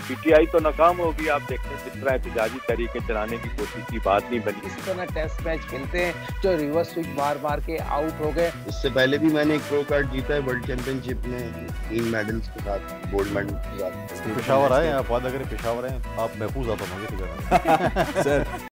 PTI तो नाकाम होगी। आप देखते हैं किस तरह एहतजाजी तरीके चलाने की कोशिश की, बात नहीं बनी। इसी तरह टेस्ट मैच खेलते हैं जो रिवर्स स्विच मार मार के आउट हो गए। इससे पहले भी मैंने एक प्रो कार्ड जीता है वर्ल्ड चैंपियनशिप में 3 मेडल्स के साथ, गोल्ड मेडल के साथ। पेशावर आए, आप वादा करें पेशावर आए, आप महफूज आता होंगे सर।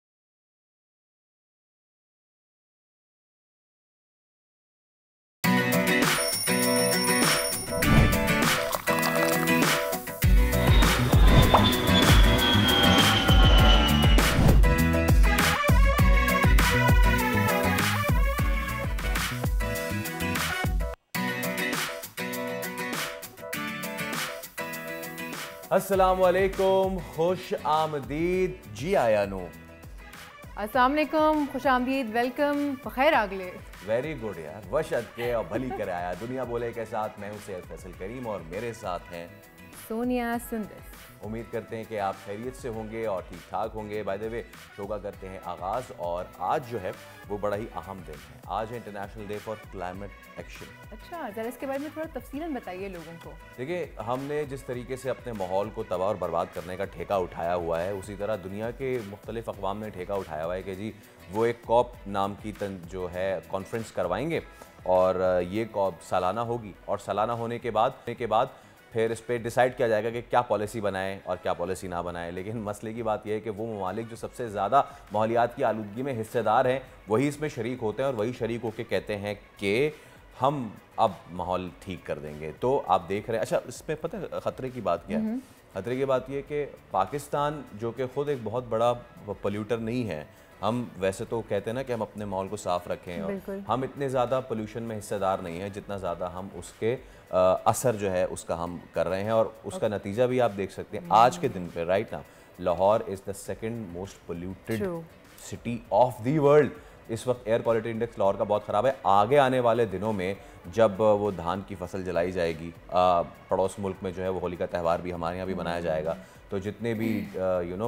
अस्सलामुअलैकुम, खुश आमदीद, जी आया नो। अस्सलामुअलैकुम, खुश आमदीद, वेलकम, बखैर आगले। वेरी गुड यार, वशद के और भली कर आया। दुनिया बोले के साथ मैं हूं सैयद फैसल करीम और मेरे साथ हैं सोनिया सुंदर। उम्मीद करते हैं कि आप खैरियत से होंगे और ठीक ठाक होंगे। बाय द वे शो का करते हैं आगाज़ और आज जो है वो बड़ा ही अहम दिन है। आज है international day for climate action. अच्छा, ज़रा इसके बारे में थोड़ा तफसीलन बताइए लोगों को। देखिए, हमने जिस तरीके से अपने माहौल को तबाह और बर्बाद करने का ठेका उठाया हुआ है, उसी तरह दुनिया के मुख्तलिफ अक़वाम ने ठेका उठाया हुआ है कि जी वो एक कॉप नाम की जो है कॉन्फ्रेंस करवाएंगे और ये कॉप सालाना होगी और सालाना होने के बाद फिर इस पर डिसाइड किया जाएगा कि क्या पॉलिसी बनाएं और क्या पॉलिसी ना बनाएं। लेकिन मसले की बात यह है कि वो ममालिक जो सबसे ज़्यादा माहौलियात की आलूदगी में हिस्सेदार हैं वही इसमें शरीक होते हैं और वही शरीक होकर कहते हैं कि हम अब माहौल ठीक कर देंगे। तो आप देख रहे हैं, अच्छा इसमें पता है ख़तरे की बात क्या है? ख़तरे की बात यह कि पाकिस्तान जो कि ख़ुद एक बहुत बड़ा पोल्यूटर नहीं है, हम वैसे तो कहते हैं ना कि हम अपने माहौल को साफ़ रखें और हम इतने ज़्यादा पोल्यूशन में हिस्सेदार नहीं हैं जितना ज़्यादा हम उसके असर जो है उसका हम कर रहे हैं और उसका नतीजा भी आप देख सकते हैं आज के दिन पे। राइट ना, Lahore is the second most polluted city of the world. इस वक्त एयर क्वालिटी इंडेक्स लाहौर का बहुत ख़राब है। आगे आने वाले दिनों में जब वो धान की फसल जलाई जाएगी, पड़ोस मुल्क में जो है वो होली का त्यौहार भी हमारे यहाँ भी मनाया जाएगा, तो जितने भी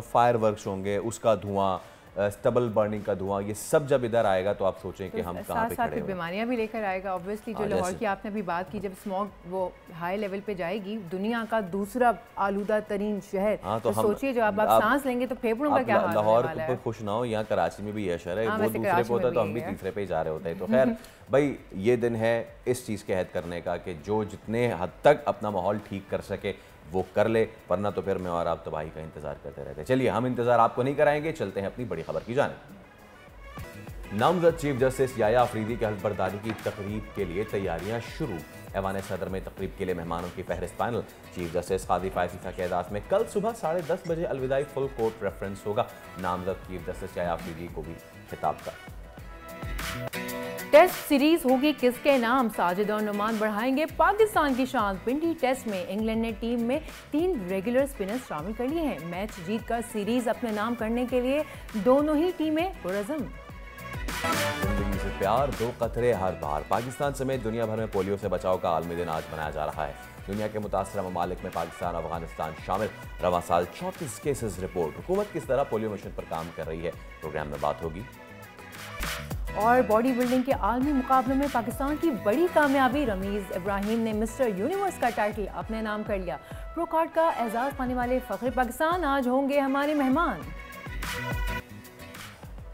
फायर वर्क्स होंगे उसका धुआं, स्टबल बर्निंग का धुआं, ये सब जब इधर आएगा तो आप सोचें कि हम कहाँ पे खड़े हैं। बीमारियां भी लेकर आएगा ऑब्वियसली। जो लाहौर की आपने अभी बात की, जब स्मॉग वो हाई लेवल पे जाएगी, दुनिया का दूसरा आलूदा तरीन शहर, तो सोचिए जो आप सांस लेंगे तो फेफड़ों का क्या हाल लाहौर होने वाला पे खुश ना हो, यहाँ कराची में भी यह शहर है, वो दूसरे पे होता है तो हम भी तीसरे पे जा रहे होते हैं। तो खैर भाई, ये दिन है इस चीज़ के हद करने का कि जो जितने हद तक अपना माहौल ठीक कर सके वो कर ले, वरना तो फिर मैं और आप तबाही का इंतजार करते रहते हैं। चलिए, हम इंतजार आपको नहीं कराएंगे, चलते हैं अपनी बड़ी खबर की जानिब। नामजद चीफ जस्टिस याया अफरीदी के हल्फबर्दारी की तकरीब के लिए तैयारियां शुरू। ऐवान सदर में तकरीब के लिए मेहमानों की फहरिस्त फाइनल। चीफ जस्टिस कादी फायसीफा के अहदाफ में कल सुबह 10:30 बजे अलविदाई फुल कोर्ट रेफरेंस होगा। नामजद चीफ जस्टिस याया अफरीदी को भी खिताब का। टेस्ट सीरीज होगी किसके नाम? साजिद और नुमान बढ़ाएंगे पाकिस्तान की शान। पिंडी टेस्ट में इंग्लैंड ने टीम में 3 रेगुलर स्पिनर्स शामिल कर लिए हैं। मैच जीतकर सीरीज अपने नाम करने के लिए दोनों ही टीमें पुरअज़्म। जिंदगी से प्यार, 2 कतरे हर बार। पाकिस्तान समेत दुनिया भर में पोलियो से बचाव का आलमी दिन आज मनाया जा रहा है। दुनिया के मुतासरा ममालिक में पाकिस्तान और अफगानिस्तान शामिल। रवां साल 34 केसेस रिपोर्ट। हुकूमत किस तरह पोलियो मिशन पर काम कर रही है, प्रोग्राम में बात होगी। और बॉडी बिल्डिंग के आलमी मुकाबलों में पाकिस्तान की बड़ी कामयाबी। रमीज इब्राहिम ने मिस्टर यूनिवर्स का टाइटल अपने नाम कर लिया। प्रो कार्ड का एजाज़ पाने वाले फ़ख्र पाकिस्तान आज होंगे हमारे मेहमान।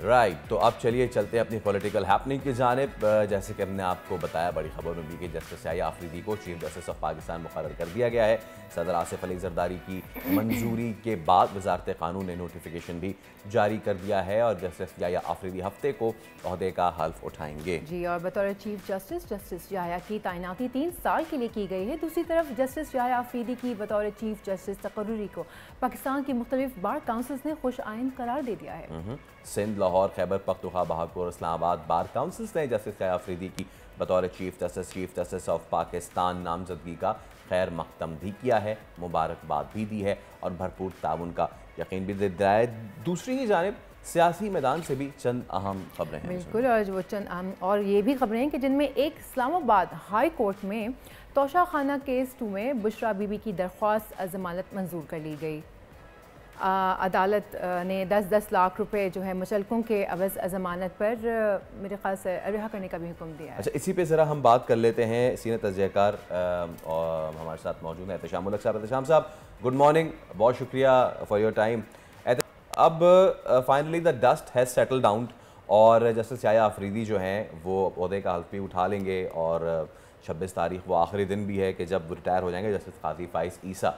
राइट, तो अब चलिए चलते हैं अपनी पॉलिटिकल हैपनिंग की जानिब। जैसे कि हमने आपको बताया, बड़ी खबर में भी कि जस्टिस याया अफरीदी को चीफ जस्टिस ऑफ पाकिस्तान मुकर्रर कर दिया गया है। सदर आसिफ अली जरदारी की मंजूरी के बाद वजारत कानून ने नोटिफिकेशन भी जारी कर दिया है और जस्टिस याया अफरीदी हफ्ते को ओहदे का हल्फ उठाएंगे। जी, और बतौर चीफ जस्टिस याया की तैनाती 3 साल के लिए की गई है। दूसरी तरफ जस्टिस याया अफरीदी की बतौर चीफ जस्टिस तकर्रुरी को पाकिस्तान की मुख्तलिफ बार काउंसिल्स ने खुश आइंद करार दे दिया है। सिंध, लाहौर, खैबर पख्तूनख्वा, बहावलपुर, इस्लामाबाद बार काउंसिल्स ने जस्टिस याया अफरीदी की बतौर चीफ जस्टिस ऑफ पाकिस्तान नामजदगी का खैर मकदम भी किया है, मुबारकबाद भी दी है और भरपूर ताउन का यकीन भी दिलाया है। दूसरी ही जानिब सियासी मैदान से भी चंद अहम खबरें हैं। बिल्कुल, और वो चंद अहम और ये भी खबरें हैं कि जिनमें एक इस्लामाबाद हाई कोर्ट में तोशा खाना केस 2 में बुशरा बीबी की दरख्वास्त ज़मानत मंजूर कर ली गई। अदालत ने 10-10 लाख रुपए जो है मुचलकों के अवज़ ज़मानत पर मेरे ख्याल से रिहा करने का भी हुक्म दिया है। अच्छा, इसी पे ज़रा हम बात कर लेते हैं। सीनियर तजज़ियाकार और हमारे साथ मौजूद हैं एहतशाम उल हक साहब। एहतशाम साहब, गुड मॉर्निंग, बहुत शुक्रिया फॉर योर टाइम। अब finally the dust has settle down और जस्टिस याया अफरीदी जो हैं वो ओहदे का हल्फ भी उठा लेंगे और 26 तारीख वो आखिरी दिन भी है कि जब रिटायर हो जाएंगे जस्टिस काजी फाइज ईसा।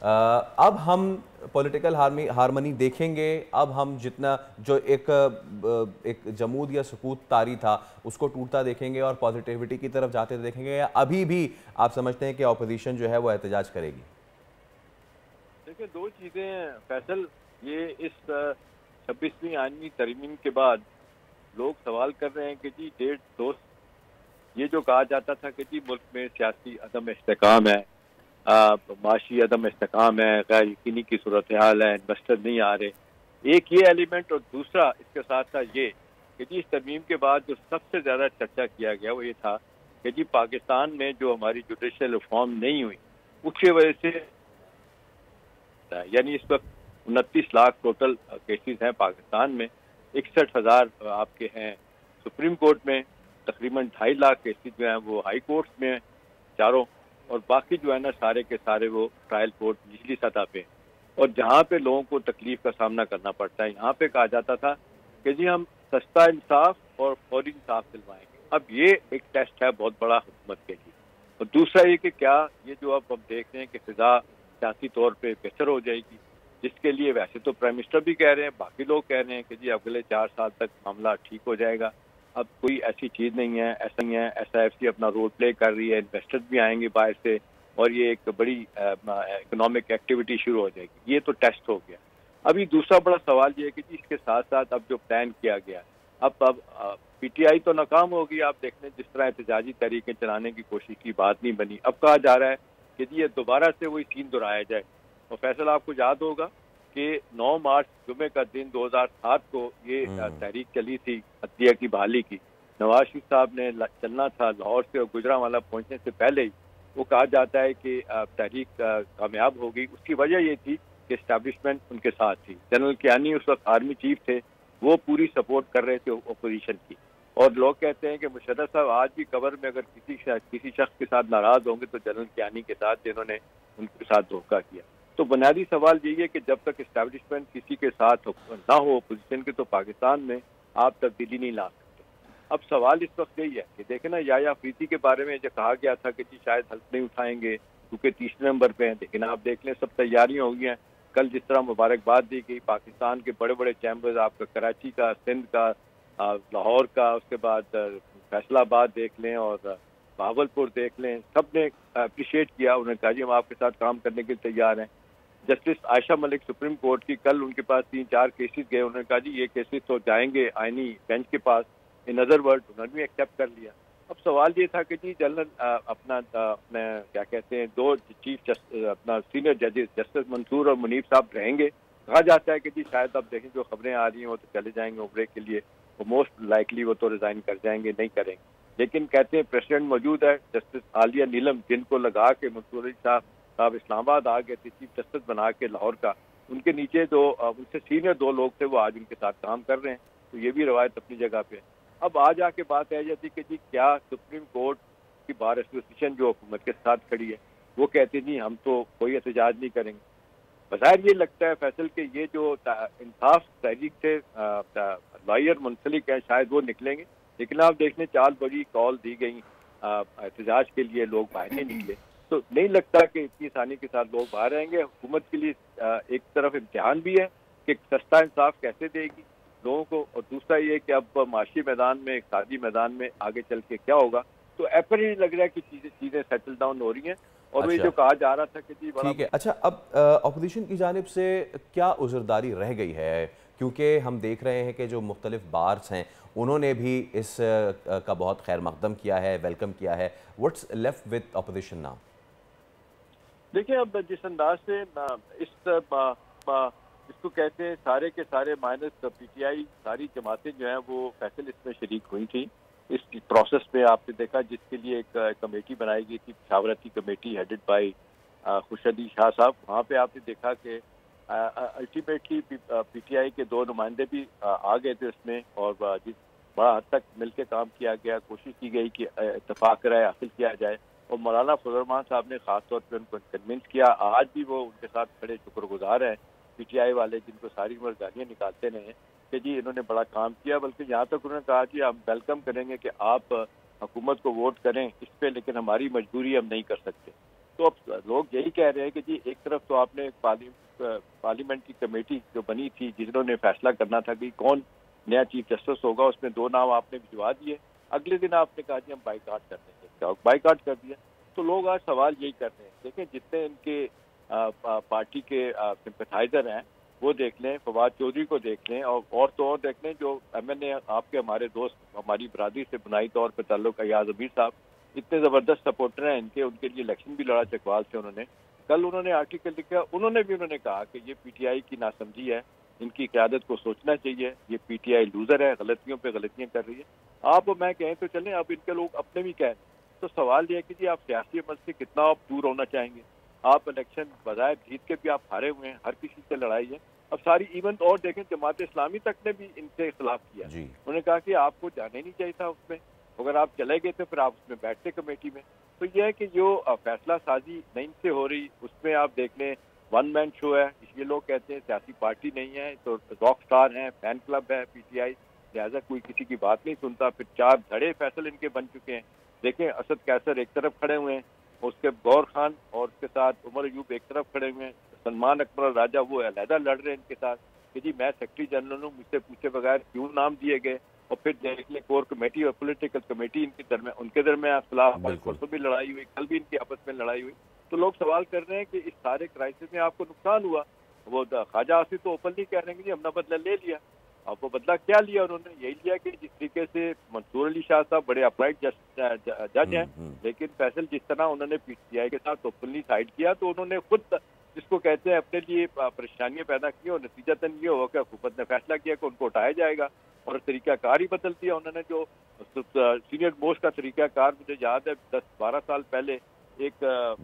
अब हम पॉलिटिकल हारमनी देखेंगे। अब हम जितना जो एक जमूद या सुकूत तारी था उसको टूटता देखेंगे और पॉजिटिविटी की तरफ जाते देखेंगे, या अभी भी आप समझते हैं कि अपोजिशन जो है वो एहतजाज करेगी? देखिए, दो चीज़ें हैं फैसल। ये इस 26वीं आईनी तरमीम के बाद लोग सवाल कर रहे हैं कि जी 1.5 ये जो कहा जाता था कि जी मुल्क में सियासी अदम इस्तेकाम है, माशी अदम इस्तेकाम है, गैर यकीनी की सूरत हाल है, इन्वेस्टर नहीं आ रहे, एक ये एलिमेंट, और दूसरा इसके साथ साथ ये कि जी इस तरमीम के बाद जो सबसे ज़्यादा चर्चा किया गया वो ये था कि जी पाकिस्तान में जो हमारी जुडिशल रिफॉर्म नहीं हुई उसकी वजह से, यानी इस वक्त 29 लाख टोटल केसेस हैं पाकिस्तान में, 61,000 आपके हैं सुप्रीम कोर्ट में, तकरीबन 2.5 लाख केसेस जो हैं वो हाई कोर्ट में चारों, और बाकी जो है ना सारे के सारे वो ट्रायल कोर्ट निचली सतह पे। और जहाँ पे लोगों को तकलीफ का सामना करना पड़ता है, यहाँ पे कहा जाता था कि जी हम सस्ता इंसाफ और फौरी इंसाफ दिलवाएंगे। अब ये एक टेस्ट है बहुत बड़ा हुकूमत के लिए। और दूसरा ये कि क्या ये जो अब हम देख रहे हैं कि फिजा सियासी तौर पे बेहतर हो जाएगी, जिसके लिए वैसे तो प्राइम मिनिस्टर भी कह रहे हैं, बाकी लोग कह रहे हैं कि जी अगले 4 साल तक मामला ठीक हो जाएगा। अब कोई ऐसी चीज़ नहीं है, ऐसा नहीं है। SIFC अपना रोल प्ले कर रही है, इन्वेस्टर भी आएंगे बाहर से और ये एक बड़ी इकोनॉमिक एक्टिविटी शुरू हो जाएगी। ये तो टेस्ट हो गया। अभी दूसरा बड़ा सवाल ये है कि जी इसके साथ साथ अब जो प्लान किया गया, अब PTI तो नाकाम होगी। आप देख लें जिस तरह एहतजाजी तरीके चलाने की कोशिश की, बात नहीं बनी। अब कहा जा रहा है कि जी ये दोबारा से वही सीन दोहराया जाए। और फैसल आपको याद होगा कि 9 मार्च जुमे का दिन 2007 को ये तहरीक चली थी अदलिया की बहाली की। नवाज शरीफ साहब ने चलना था लाहौर से और गुजरांवाला पहुंचने से पहले ही वो कहा जाता है कि तहरीक कामयाब हो गई। उसकी वजह ये थी कि इस्टेब्लिशमेंट उनके साथ थी। जनरल कियानी उस वक्त आर्मी चीफ थे, वो पूरी सपोर्ट कर रहे थे अपोजिशन की। और लोग कहते हैं कि मुशर्रफ साहब आज भी कबर में अगर किसी शख्स के साथ नाराज होंगे तो जनरल कियानी के साथ, जिन्होंने उनके साथ धोखा किया। तो बुनियादी सवाल यही है कि जब तक इस्टेब्लिशमेंट किसी के साथ ना हो अपोजिशन के, तो पाकिस्तान में आप तब्दीली नहीं ला सकते। अब सवाल इस वक्त यही है कि देखें ना, याया अफरीदी के बारे में जो कहा गया था कि जी शायद हल्फ नहीं उठाएंगे क्योंकि 30 नंबर पे हैं, लेकिन आप देख लें सब तैयारियां हो गई हैं। कल जिस तरह मुबारकबाद दी गई, पाकिस्तान के बड़े बड़े चैम्बर्स, आपका कराची का, सिंध का, लाहौर का, उसके बाद फैसलाबाद देख लें और भावलपुर देख लें, सब ने अप्रिशिएट किया। उन्होंने कहा जी हम आपके साथ काम करने के लिए तैयार हैं। Justice Ayesha Malik supreme court की, कल उनके पास 3-4 केसेस गए, उन्होंने कहा जी ये केसेस तो जाएंगे आईनी बेंच के पास। इन अदर वर्ड उन्होंने भी एक्सेप्ट कर लिया। अब सवाल ये था कि जी जनरल अपना क्या कहते हैं, 2 चीफ अपना सीनियर जजेस जस्टिस मंसूर और मुनीब साहब रहेंगे। कहा जाता है कि जी शायद अब देखें जो खबरें आ रही हैं वो तो चले जाएंगे उम्रे के लिए, वो मोस्ट लाइकली वो तो रिजाइन कर जाएंगे, नहीं करेंगे। लेकिन कहते हैं प्रेसिडेंट मौजूद है, जस्टिस आलिया नीलम, जिनको लगा के मंसूर साहब इस्लामाबाद आ गए थे चीफ जस्टिस बना के लाहौर का, उनके नीचे जो उनसे सीनियर 2 लोग थे वो आज उनके साथ काम कर रहे हैं। तो ये भी रवायत अपनी जगह पे है। अब आज आके बात आ जाती कि जी क्या सुप्रीम कोर्ट की बार एसोसिएशन जो हुकूमत के साथ खड़ी है वो कहते नहीं हम तो कोई एहतजाज नहीं करेंगे। बज़ाहिर ये लगता है फैसल के ये जो इंसाफ तहरीक से लॉयर मुंसलिक है शायद वो निकलेंगे, लेकिन आप देख लें 4 बड़ी कॉल दी गई एहतजाज के लिए, लोग बाहर नहीं निकले। तो नहीं लगता कि इतनी आसानी के साथ लोग बाहर आएंगे। हुकूमत के लिए एक तरफ इम्तिहान भी है कि सस्ता इंसाफ कैसे देगी लोगों को, और दूसरा ये कि अब माशी मैदान में, इक़्तिसादी मैदान में आगे चल के क्या होगा। तो एपरेंट लग रहा है कि चीज़ें सेटल डाउन हो रही हैं। और ये जो कहा जा रहा था कि जी ठीक है। अच्छा, अब अपोजिशन की जानिब से क्या उज़रदारी रह गई है, क्योंकि हम देख रहे हैं कि जो मुख्तलिफ बार्स हैं उन्होंने भी इस का बहुत खैर मकदम किया है, वेलकम किया है। What's left with opposition now? देखिए, अब जिस अंदाज से इसको कहते हैं सारे के सारे माइनस PTI सारी जमातें जो हैं वो फैसल इसमें शरीक हुई थी इस प्रोसेस में। आपने देखा जिसके लिए एक कमेटी बनाई गई थी, मशावरती committee headed by Khurshid Shah साहब। वहाँ पे आपने देखा कि अल्टीमेटली पीटीआई के 2 नुमाइंदे भी आ गए थे उसमें, और जिस बड़ा हद तक मिलकर काम किया गया, कोशिश की गई कि इत्तेफाक राय हासिल किया जाए, और मौलाना फजल रहमान साहब ने खास तौर पर उनको कन्विंस किया। आज भी वो उनके साथ खड़े शुक्रगुजार हैं पीटीआई वाले, जिनको सारी उम्र गालियाँ निकालते रहे हैं कि जी इन्होंने बड़ा काम किया, बल्कि यहाँ तक उन्होंने कहा कि हम वेलकम करेंगे कि आप हुकूमत को वोट करें इस पे, लेकिन हमारी मजबूरी हम नहीं कर सकते। तो अब लोग यही कह रहे हैं कि जी एक तरफ तो आपने पार्लियामेंट की कमेटी जो बनी थी जिन्होंने फैसला करना था कि कौन नया चीफ जस्टिस होगा, उसमें 2 नाम आपने भिजवा दिए, अगले दिन आपने कहा जी हम बाइकाट कर देंगे, बाइकाट कर दिया। तो लोग आज सवाल यही कर रहे हैं, देखें जितने इनके पार्टी के सिंपथाइजर हैं वो देख लें, फवाद चौधरी को देख लें, और तो और देख लें जो एमएनए आपके हमारे दोस्त हमारी बरादरी से बुनियादी तौर पर ताल्लुक अयाज अमीर साहब, इतने ज़बरदस्त सपोर्टर हैं इनके, उनके लिए इलेक्शन भी लड़ा चकवाल से उन्होंने। कल उन्होंने आर्टिकल लिखा, उन्होंने कहा कि ये पीटीआई की नासमझी है, इनकी क़यादत को सोचना चाहिए, ये पीटीआई लूजर है, गलतियों पे गलतियां कर रही है। आप और मैं कहें तो चलें, अब इनके लोग अपने भी कहें, तो सवाल यह है कि जी आप सियासी अमल से कितना आप दूर होना चाहेंगे। आप इलेक्शन बजाय जीत के भी आप हारे हुए हैं, हर किसी से लड़ाई है। अब सारी इवेंट और देखें, जमात इस्लामी तक ने भी इनसे खिलाफ किया, उन्होंने कहा कि आपको जाना ही नहीं चाहिए था उसमें, अगर आप चले गए थे फिर आप उसमें बैठते कमेटी में। तो यह है कि जो फैसला साजी नहीं से हो रही, उसमें आप देख लें 1 मैन शो है, इसलिए लोग कहते हैं सियासी पार्टी नहीं है, तो रॉक स्टार है, फैन क्लब है पीटीआई, लिहाजा कोई किसी की बात नहीं सुनता। फिर 4 धड़े फैसल इनके बन चुके हैं, देखें असद कैसर एक तरफ खड़े हुए हैं, उसके गौर खान और उसके साथ उमर अयूब एक तरफ खड़े हुए हैं, सलमान अकबर राजा वो अलहदा लड़ रहे हैं इनके साथ कि जी मैं सेक्रेटरी जनरल हूँ, मुझसे पूछे बगैर क्यों नाम दिए गए। और फिर देख लें कोर कमेटी और पॉलिटिकल कमेटी इनके दरमियान, उनके दरमियान खिलाफ परसों भी लड़ाई हुई, कल भी इनकी आपस में लड़ाई हुई। तो लोग सवाल कर रहे हैं कि इस सारे क्राइसिस में आपको नुकसान हुआ। वो ख्वाजा आसिफ तो ओपनली कह रहे हैं कि हमने बदला ले लिया। अब वो बदला क्या लिया उन्होंने? यही लिया कि जिस तरीके से मंसूर अली शाह साहब बड़े अपराइट जज हैं, लेकिन फैसल जिस तरह उन्होंने पीटीआई के साथ ओपनली साइड किया, तो उन्होंने खुद जिसको कहते हैं अपने लिए परेशानियां पैदा की, और नतीजतन ये हुआ कि हुकूमत ने फैसला किया कि उनको उठाया जाएगा, और तरीकाकार ही बदल दिया उन्होंने। जो सीनियर मोस्ट का तरीकाकार मुझे याद है 10-12 साल पहले एक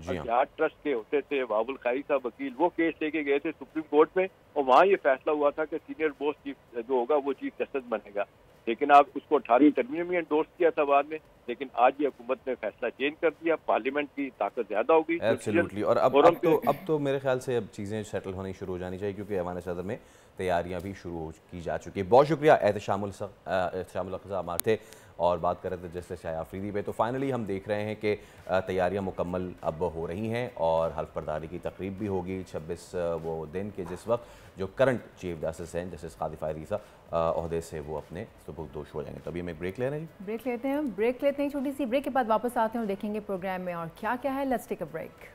यार्ड ट्रस्ट के होते थे वाबुल खारी साहब वकील, वो केस लेके गए थे सुप्रीम कोर्ट में, और वहाँ ये फैसला हुआ था कि सीनियर मोस्ट चीफ जो होगा वो चीफ जस्टिस बनेगा। लेकिन आप उसको 18वीं टर्म में एंडोर्स किया था बाद में, लेकिन आज ये हुकूमत ने फैसला चेंज कर दिया, पार्लियामेंट की ताकत ज्यादा होगी। एब्सोल्युटली। और अब तो मेरे ख्याल से अब चीज़ें सेटल होनी शुरू हो जानी चाहिए, क्योंकि ऐवान सदर में तैयारियां भी शुरू की जा चुकी है। बहुत शुक्रिया एहतशामुल हक थे और बात कर रहे थे जस्टिस शाह आफरीदी पे। तो फाइनली हम देख रहे हैं कि तैयारियां मुकम्मल अब हो रही हैं और हल्फ बर्दारी की तकरीब भी होगी 26 वो दिन के जिस वक्त जो करंट चीफ जस्टिस हैं जस्टिस कादी फायरीसा ओहदे से वो अपने सुपुर्दोश हो जाएंगे। तो अभी हम एक ब्रेक ले रहे हैं जी, ब्रेक लेते हैं छोटी सी ब्रेक के बाद वापस आते हैं और देखेंगे प्रोग्राम में और क्या क्या है। Let's take a break.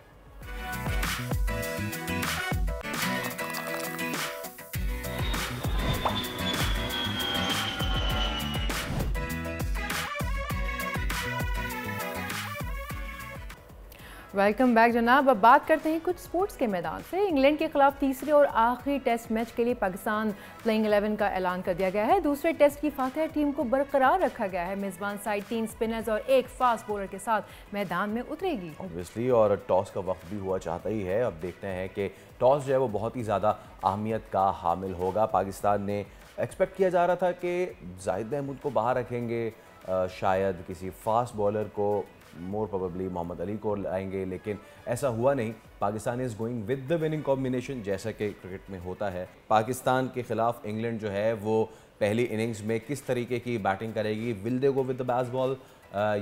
Welcome back जनाब। अब बात करते हैं कुछ स्पोर्ट्स के मैदान से। इंग्लैंड के खिलाफ तीसरे और आखिरी टेस्ट मैच के लिए पाकिस्तान प्लेइंग 11 का ऐलान कर दिया गया है। दूसरे टेस्ट की फातिहा टीम को बरकरार रखा गया है। मेज़बान साइड 3 स्पिनर्स और 1 फास्ट बॉलर के साथ मैदान में उतरेगी ऑब्वियसली, और टॉस का वक्त भी हुआ चाहता ही है। अब देखते हैं कि टॉस जो है वो बहुत ही ज़्यादा अहमियत का हामिल होगा। पाकिस्तान ने एक्सपेक्ट किया जा रहा था कि जाहिद महमूद को बाहर रखेंगे, शायद किसी फास्ट बॉलर को मोर प्रोबेबली मोहम्मद अली को लाएंगे, लेकिन ऐसा हुआ नहीं। Pakistan is going with the winning combination, जैसा कि क्रिकेट में होता है। पाकिस्तान के खिलाफ इंग्लैंड जो है वो पहली इनिंग्स में किस तरीके की बैटिंग करेगी, will they go with the base ball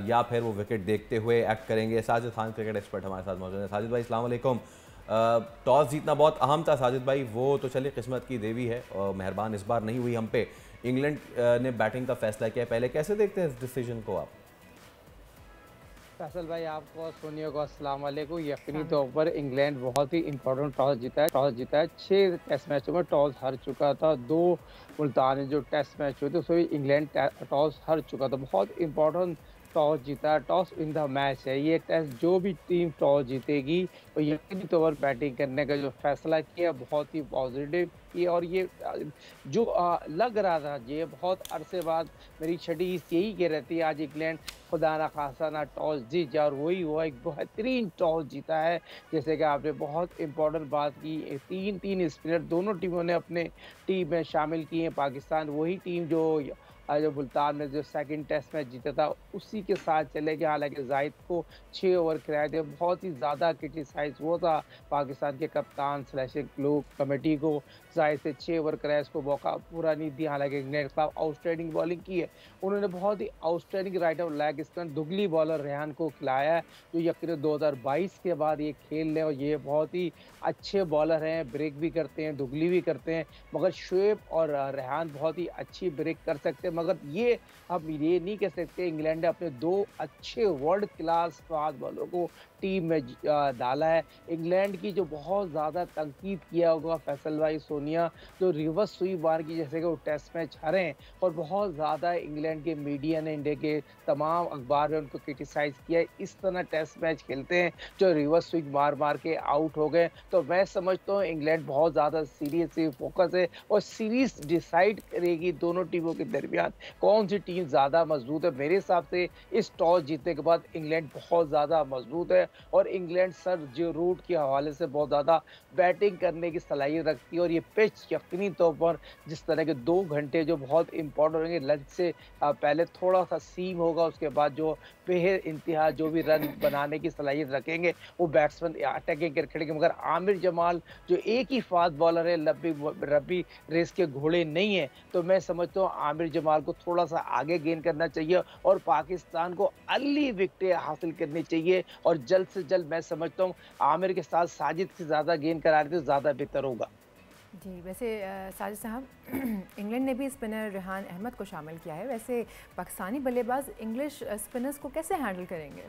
या फिर वो विकेट देखते हुए एक्ट करेंगे। साजिद खान क्रिकेट एक्सपर्ट हमारे साथ मौजूद हैं। साजिद भाई अस्सलाम वालेकुम। टॉस जीतना बहुत अहम था साजिद भाई, वो तो चलिए किस्मत की देवी है और मेहरबान इस बार नहीं हुई हम पे। इंग्लैंड ने बैटिंग का फैसला किया, पहले कैसे देखते हैं इस डिसीजन को आप? फैसल भाई आपको सोनिया को अस्सलाम वालेकुम। यकीनी तौर पर इंग्लैंड बहुत ही इंपॉर्टेंट टॉस जीता है। 6 टेस्ट मैचों में टॉस हार चुका था। 2 मुल्तान जो टेस्ट मैच हुए थे उसमें इंग्लैंड टॉस हार चुका था। बहुत इंपॉर्टेंट टॉस जीता, टॉस इन द मैच है। ये टेस्ट जो भी टीम टॉस जीतेगी तो यकीनी तौर पर बैटिंग करने का जो फैसला किया बहुत ही पॉजिटिव किया। और ये जो लग रहा था, ये बहुत अरसे बाद मेरी छठी यही कह रहती है आज इंग्लैंड खुदा ना खासा ना टॉस जीत जाए, और वही हुआ, एक बेहतरीन टॉस जीता है। जैसे कि आपने बहुत इंपॉर्टेंट बात की, तीन स्पिनर दोनों टीमों ने अपने टीम में शामिल किए हैं। पाकिस्तान वही टीम जो मुल्तान में जो सेकंड टेस्ट मैच जीता था उसी के साथ चले गए। हालांकि जाहिद को 6 ओवर खिलाए थे, बहुत ही ज़्यादा क्रिटिसाइज हुआ था पाकिस्तान के कप्तान स्लैशिंग लोग कमेटी को, जाहिद से 6 ओवर कराए, उसको मौका पूरा नहीं दिया। हालांकि इंग्लैंड के खिलाफ आउटस्टैंडिंग बॉलिंग की है उन्होंने, बहुत ही outstanding right of leg spin googly bowler Rehan को खिलाया है, जो यकीनन 2022 के बाद ये खेल रहे और ये बहुत ही अच्छे बॉलर हैं, ब्रेक भी करते हैं, दुगली भी करते हैं। मगर शुएब और रेहान बहुत ही अच्छी ब्रेक कर सकते हैं, मगर ये हम ये नहीं कह सकते इंग्लैंड ने अपने 2 अच्छे वर्ल्ड क्लास फास्ट बॉलर को टीम में डाला है। इंग्लैंड की जो बहुत ज़्यादा तनकीद किया होगा फैसल भाई सोनिया, जो रिवर्स स्वीप मार की, जैसे कि वो टेस्ट मैच हारे हैं और बहुत ज़्यादा इंग्लैंड के मीडिया ने, इंडिया के तमाम अखबार ने उनको क्रिटिसाइज़ किया है। इस तरह टेस्ट मैच खेलते हैं जो रिवर्स स्वीप मार के आउट हो गए, तो मैं समझता हूँ इंग्लैंड बहुत ज़्यादा सीरियसली फोकस है और सीरीज डिसाइड करेगी दोनों टीमों के दरमियान कौन सी टीम ज़्यादा मजबूत है। मेरे हिसाब से इस टॉस जीतने के बाद इंग्लैंड बहुत ज़्यादा मजबूत है और इंग्लैंड सर जो रूट के हवाले से बहुत ज़्यादा बैटिंग करने की सलाहियत रखती है। और ये पिच यकीनी तौर पर जिस तरह के 2 घंटे जो बहुत इंपॉर्टेंट होंगे, लंच से पहले थोड़ा सा सीम होगा, उसके बाद जो बेहद इंतहा जो भी रन बनाने की सलाहियत रखेंगे वो बैट्समैन अटैकिंग कर खेलेंगे। मगर आमिर जमाल जो एक ही फास्ट बॉलर है, रबी रेस के घोड़े नहीं है, तो मैं समझता हूँ आमिर जमाल को थोड़ा सा आगे गेन करना चाहिए और पाकिस्तान को अर्ली विकेटें हासिल करनी चाहिए और जल्द से जल्द मैं समझता हूँ आमिर के साथ साजिद से ज़्यादा गेन करा रहे तो ज़्यादा बेहतर होगा। जी, वैसे साजिद साहब, इंग्लैंड ने भी स्पिनर रेहान अहमद को शामिल किया है। वैसे पाकिस्तानी बल्लेबाज इंग्लिश स्पिनर्स को कैसे हैंडल करेंगे?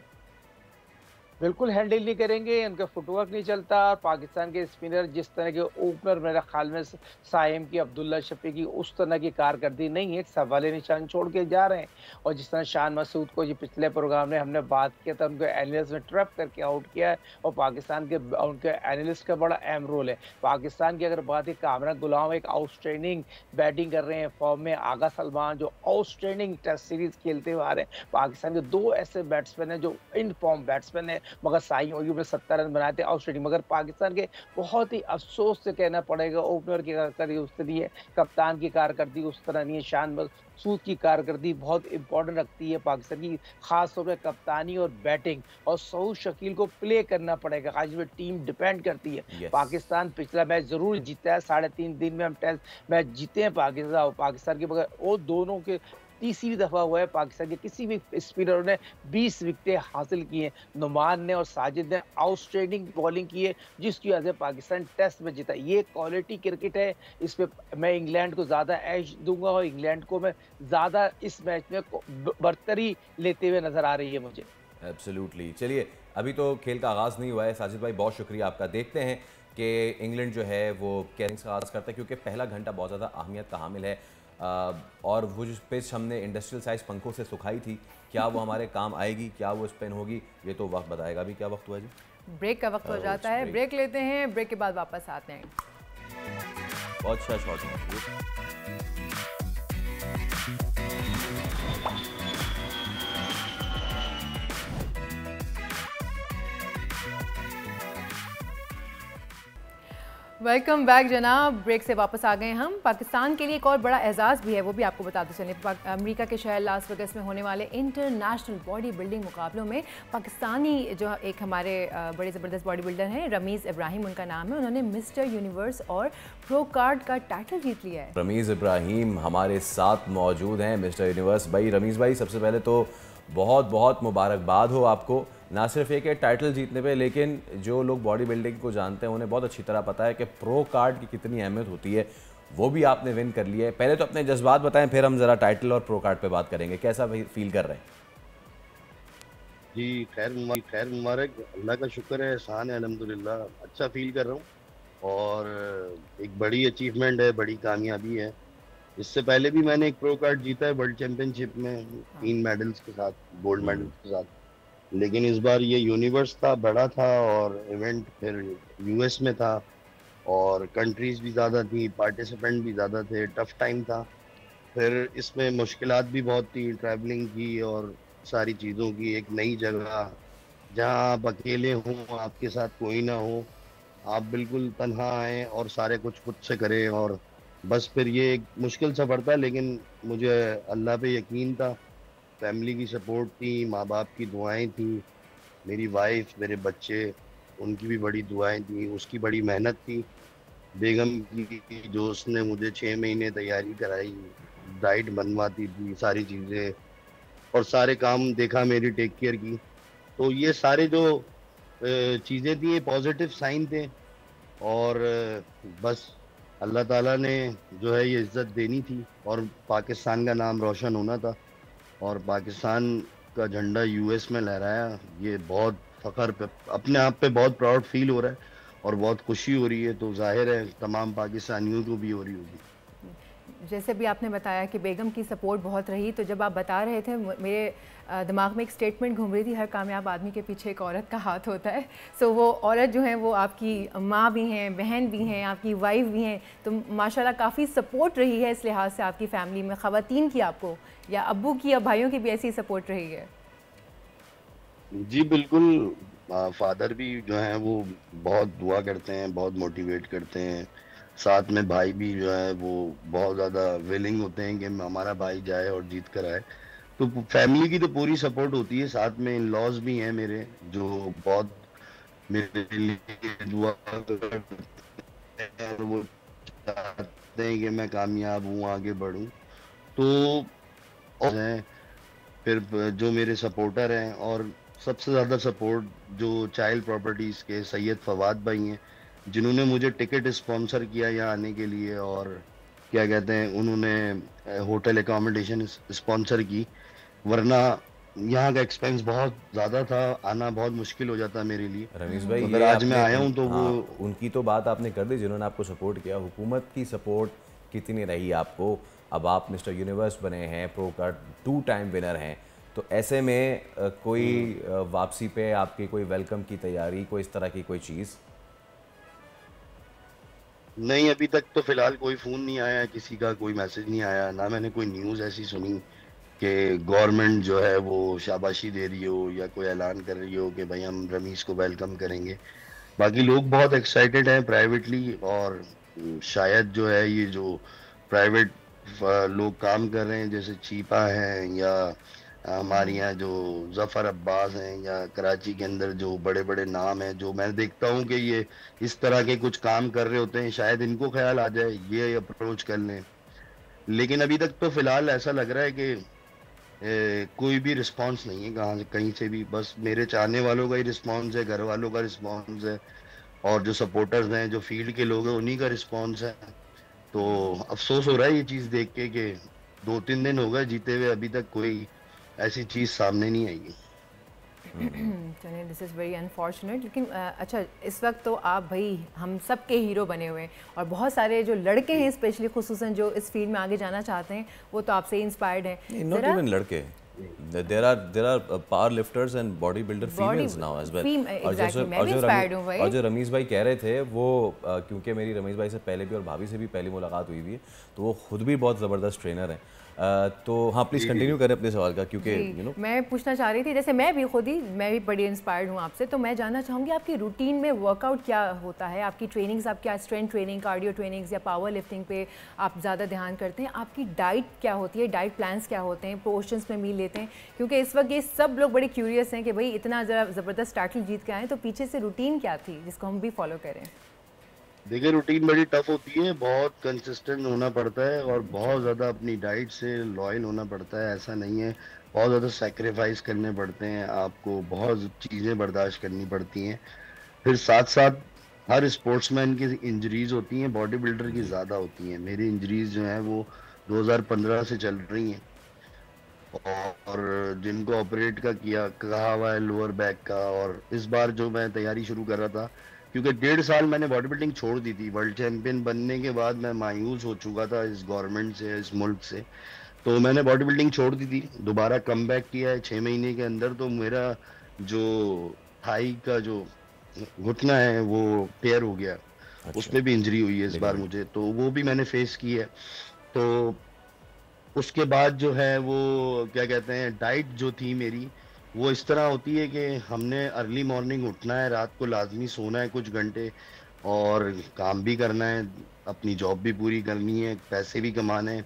बिल्कुल हैंडल नहीं करेंगे, उनका फुटवर्क नहीं चलता। पाकिस्तान के स्पिनर जिस तरह के ओपनर मेरे ख्याल में साइम की, अब्दुल्ला शफी की, उस तरह की कारकर्दगी नहीं है, सवाले निशान छोड़ के जा रहे हैं। और जिस तरह शान मसूद को जी पिछले प्रोग्राम में हमने बात किया था, उनको एनालिस्ट में ट्रैप करके आउट किया है और पाकिस्तान के उनके एनालिस्ट का बड़ा अहम रोल है। पाकिस्तान की अगर बात है, कामरान गुलाम एक आउटस्टैंडिंग बैटिंग कर रहे हैं फॉर्म में, आगा सलमान जो आउटस्टैंडिंग टेस्ट सीरीज खेलते हुए आ रहे हैं। पाकिस्तान के 2 ऐसे बैट्समैन हैं जो इन फॉर्म बैट्समैन है, मगर साई अयूब ने 70 रन बनाए थे आउटस्टैंडिंग। मगर पाकिस्तान के बहुत ही अफसोस से कहना पड़ेगा ओपनर की कारकर्दगी उस तरह है, कप्तान की कारकर्दगी उस तरह नहीं है, शान मसूद की कारकर्दगी बहुत इंपॉर्टेंट रखती है पाकिस्तान की, खासतौर पर कप्तानी और बैटिंग, और सऊद शकील को प्ले करना पड़ेगा। आज में टीम डिपेंड करती है। पाकिस्तान पिछला मैच जरूर जीता है, 3.5 दिन में हम टेस्ट मैच जीते हैं पाकिस्तान के, मगर वो दोनों के तीसरी दफा हुआ है पाकिस्तान के किसी भी स्पिनर ने 20 विकेटें हासिल की हैं। नुमान ने और साजिद ने आउटस्टैंडिंग बॉलिंग की है, जिसकी वजह से पाकिस्तान टेस्ट में जीता। ये क्वालिटी क्रिकेट है, इस पे मैं इंग्लैंड को ज़्यादा एज दूंगा और इंग्लैंड को मैं ज़्यादा इस मैच में बरतरी लेते हुए नजर आ रही है मुझे। एब्सोल्युटली। चलिए, अभी तो खेल का आगाज़ नहीं हुआ है। साजिद भाई, बहुत शुक्रिया आपका। देखते हैं कि इंग्लैंड जो है वो कैसे से आगाज़ करता है, क्योंकि पहला घंटा बहुत ज़्यादा अहमियत का हामिल है। और वो जो पिच हमने इंडस्ट्रियल साइज पंखों से सुखाई थी, क्या वो हमारे काम आएगी, क्या वो स्पिन होगी, ये तो वक्त बताएगा। अभी क्या वक्त हुआ जी? ब्रेक का वक्त हो जाता है, ब्रेक लेते हैं, ब्रेक के बाद वापस आते हैं। बहुत अच्छा शॉट है। वेलकम बैक जनाब। ब्रेक से वापस आ गए हम। पाकिस्तान के लिए एक और बड़ा एजाज़ भी है, वो भी आपको बताते चलें। अमेरिका के शहर लास वेगस में होने वाले इंटरनेशनल बॉडी बिल्डिंग मुकाबलों में पाकिस्तानी जो एक हमारे बड़े ज़बरदस्त बॉडी बिल्डर हैं, रमीज़ इब्राहिम उनका नाम है, उन्होंने मिस्टर यूनिवर्स और प्रो कार्ड का टाइटल जीत लिया है। रमीज़ इब्राहिम हमारे साथ मौजूद हैं, मिस्टर यूनिवर्स भाई। रमीज़ भाई, सबसे पहले तो बहुत बहुत मुबारकबाद हो आपको, ना सिर्फ एक टाइटल जीतने पे, लेकिन जो लोग बॉडी बिल्डिंग को जानते हैं उन्हें बहुत अच्छी तरह पता है कि प्रो कार्ड की कितनी अहमियत होती है, वो भी आपने विन कर लिया है। पहले तो अपने जज्बात बताएं, फिर हम ज़रा टाइटल और प्रो कार्ड पे बात करेंगे। कैसा फील कर रहे हैं? जी खैर मुबारक, अल्लाह का शुक्र है, एहसान है, अल्हम्दुलिल्लाह अच्छा फील कर रहा हूँ और एक बड़ी अचीवमेंट है, बड़ी कामयाबी है इससे पहले भी मैंने एक प्रो कार्ड जीता है वर्ल्ड चैंपियनशिप में, 3 मेडल्स के साथ, गोल्ड मेडल्स के साथ। लेकिन इस बार ये यूनिवर्स था, बड़ा था, और इवेंट फिर यूएस में था, और कंट्रीज भी ज़्यादा थी, पार्टिसिपेंट भी ज़्यादा थे, टफ टाइम था। फिर इसमें मुश्किलात भी बहुत थी, ट्रैवलिंग की और सारी चीज़ों की। एक नई जगह जहाँ आप अकेले हों, आपके साथ कोई ना हो, आप बिल्कुल तन्हा आए और सारे कुछ खुद से करें, और बस फिर ये एक मुश्किल सफ़र था। लेकिन मुझे अल्लाह पे यकीन था, फैमिली की सपोर्ट थी, माँ बाप की दुआएं थी, मेरी वाइफ, मेरे बच्चे, उनकी भी बड़ी दुआएं थी, उसकी बड़ी मेहनत थी, बेगम की जो उसने मुझे 6 महीने तैयारी कराई, डाइट बनवाती थी, सारी चीज़ें और सारे काम देखा मेरी, टेक केयर की। तो ये सारे जो चीज़ें थी, ये पॉजिटिव साइन थे। और बस अल्लाह ताला ने जो है ये इज्जत देनी थी, और पाकिस्तान का नाम रोशन होना था, और पाकिस्तान का झंडा यूएस में लहराया। ये बहुत फख्र पे, अपने आप पे बहुत प्राउड फील हो रहा है और बहुत खुशी हो रही है। तो जाहिर है तमाम पाकिस्तानियों को भी हो रही होगी। जैसे भी आपने बताया कि बेगम की सपोर्ट बहुत रही, तो जब आप बता रहे थे मेरे दिमाग में एक स्टेटमेंट घूम रही थी, हर कामयाब आदमी के पीछे एक औरत का हाथ होता है। सो वो औरत जो है वो आपकी माँ भी हैं, बहन भी हैं, आपकी वाइफ भी हैं, तो माशाल्लाह काफ़ी सपोर्ट रही है इस लिहाज से आपकी फैमिली में, ख़वातीन की आपको या अब्बू की या भाइयों की भी ऐसी सपोर्ट रही है? जी बिल्कुल। फादर भी जो हैं वो बहुत दुआ करते हैं, बहुत मोटिवेट करते हैं। साथ में भाई भी जो है वो बहुत ज़्यादा विलिंग होते हैं कि हमारा भाई जाए और जीत कर आए। तो फैमिली की तो पूरी सपोर्ट होती है। साथ में इन लॉज भी हैं मेरे, जो बहुत मेरे लिए दुआ करते हैं, और वो चाहते हैं कि मैं कामयाब हूँ, आगे बढ़ूँ। तो और हैं, फिर जो मेरे सपोर्टर हैं, और सबसे ज़्यादा सपोर्ट जो चाइल्ड प्रॉपर्टीज़ के सैयद फवाद भाई हैं, जिन्होंने मुझे टिकट स्पॉन्सर किया यहाँ आने के लिए, और क्या कहते हैं, उन्होंने होटल एकोमोडेशन स्पॉन्सर की। वरना यहाँ का एक्सपेंस बहुत ज़्यादा था, आना बहुत मुश्किल हो जाता मेरे लिए। रमीज़ भाई, तो ये अगर आज मैं आपने आया हूँ तो वो उनकी तो बात आपने कर दी जिन्होंने आपको सपोर्ट किया। हुकूमत की सपोर्ट कितनी रही आपको? अब आप मिस्टर यूनिवर्स बने हैं, प्रो का 2 टाइम विनर हैं, तो ऐसे में कोई वापसी पे आपकी कोई वेलकम की तैयारी, कोई इस तरह की कोई चीज़? नहीं, अभी तक तो फिलहाल कोई फ़ोन नहीं आया, किसी का कोई मैसेज नहीं आया, ना मैंने कोई न्यूज़ ऐसी सुनी कि गवर्नमेंट जो है वो शाबाशी दे रही हो या कोई ऐलान कर रही हो कि भाई हम रमीज़ को वेलकम करेंगे। बाकी लोग बहुत एक्साइटेड हैं प्राइवेटली, और शायद जो है ये जो प्राइवेट लोग काम कर रहे हैं, जैसे चीपा हैं, या हमारे यहाँ जो जफर अब्बास हैं, या कराची के अंदर जो बड़े बड़े नाम हैं, जो मैं देखता हूँ कि ये इस तरह के कुछ काम कर रहे होते हैं, शायद इनको ख्याल आ जाए ये अप्रोच कर लें। लेकिन अभी तक तो फिलहाल ऐसा लग रहा है कि कोई भी रिस्पांस नहीं है कहाँ से, कहीं से भी। बस मेरे चाहने वालों का ही रिस्पांस है, घर वालों का रिस्पांस है, और जो सपोर्टर्स हैं, जो फील्ड के लोग हैं, उन्हीं का रिस्पांस है। तो अफसोस हो रहा है ये चीज़ देख के कि 2-3 दिन हो गए जीते हुए, अभी तक कोई ऐसी चीज़ सामने नहीं आई है। चलिए, दिस इज़ वेरी अनफॉर्चुनेट। लेकिन अच्छा, इस वक्त तो आप भाई हम सब के हीरो बने हुए हैं, और बहुत सारे जो लड़के हैं स्पेशली खुसूसन जो इस फील्ड में आगे जाना चाहते हैं, वो तो आपसे इंस्पायर्ड हैं। नॉट इवन लड़के, there are power lifters and bodybuilder females now as well। और जो रमीज़ भाई कह रहे थे वो क्योंकि मेरी रमीज़ भाई से पहले भी और भाभी से भी पहली मुलाकात हुई है, तो वो खुद भी बहुत ज़बरदस्त ट्रेनर हैं। तो हाँ, प्लीज़ कंटिन्यू करें अपने सवाल का, क्योंकि मैं पूछना चाह रही थी, जैसे मैं भी बड़ी इंस्पायर्ड हूँ आपसे, तो मैं जानना चाहूँगी आपकी रूटीन में वर्कआउट क्या होता है, आपकी ट्रेनिंग्स, आप क्या स्ट्रेंथ ट्रेनिंग, कार्डियो ट्रेनिंग्स या पावर लिफ्टिंग पे आप ज़्यादा ध्यान करते हैं? आपकी डाइट क्या होती है, डाइट प्लान्स क्या होते हैं, पोर्शंस में मील लेते हैं? क्योंकि इस वक्त ये सब लोग बड़े क्यूरियस हैं कि भाई इतना ज़बरदस्त टाइटल जीत के आए, तो पीछे से रूटीन क्या थी जिसको हम भी फॉलो करें? देखिए, रूटीन बड़ी टफ होती है, बहुत कंसिस्टेंट होना पड़ता है, और बहुत ज़्यादा अपनी डाइट से लॉयल होना पड़ता है। ऐसा नहीं है, बहुत ज़्यादा सेक्रीफाइस करने पड़ते हैं, आपको बहुत चीज़ें बर्दाश्त करनी पड़ती हैं। फिर साथ साथ हर स्पोर्ट्समैन की इंजरीज होती हैं, बॉडी बिल्डर की ज़्यादा होती हैं। मेरी इंजरीज जो हैं वो 2015 से चल रही हैं, और जिनको ऑपरेट का किया कहा हुआ है लोअर बैक का, और इस बार जो मैं तैयारी शुरू कर रहा था क्योंकि 1.5 साल मैंने बॉडी बिल्डिंग छोड़ दी थी। वर्ल्ड चैंपियन बनने के बाद मैं मायूस हो चुका था इस गवर्नमेंट से, इस मुल्क से, तो मैंने बॉडी बिल्डिंग छोड़ दी थी। दोबारा कम बैक किया है 6 महीने के अंदर। तो मेरा जो थाई का जो घुटना है वो टेयर हो गया। अच्छा। उसमें भी इंजरी हुई है इस बार मुझे, तो वो भी मैंने फेस की है। तो उसके बाद जो है वो क्या कहते हैं, डाइट जो थी मेरी वो इस तरह होती है कि हमने अर्ली मॉर्निंग उठना है, रात को लाजमी सोना है कुछ घंटे, और काम भी करना है, अपनी जॉब भी पूरी करनी है, पैसे भी कमाने हैं।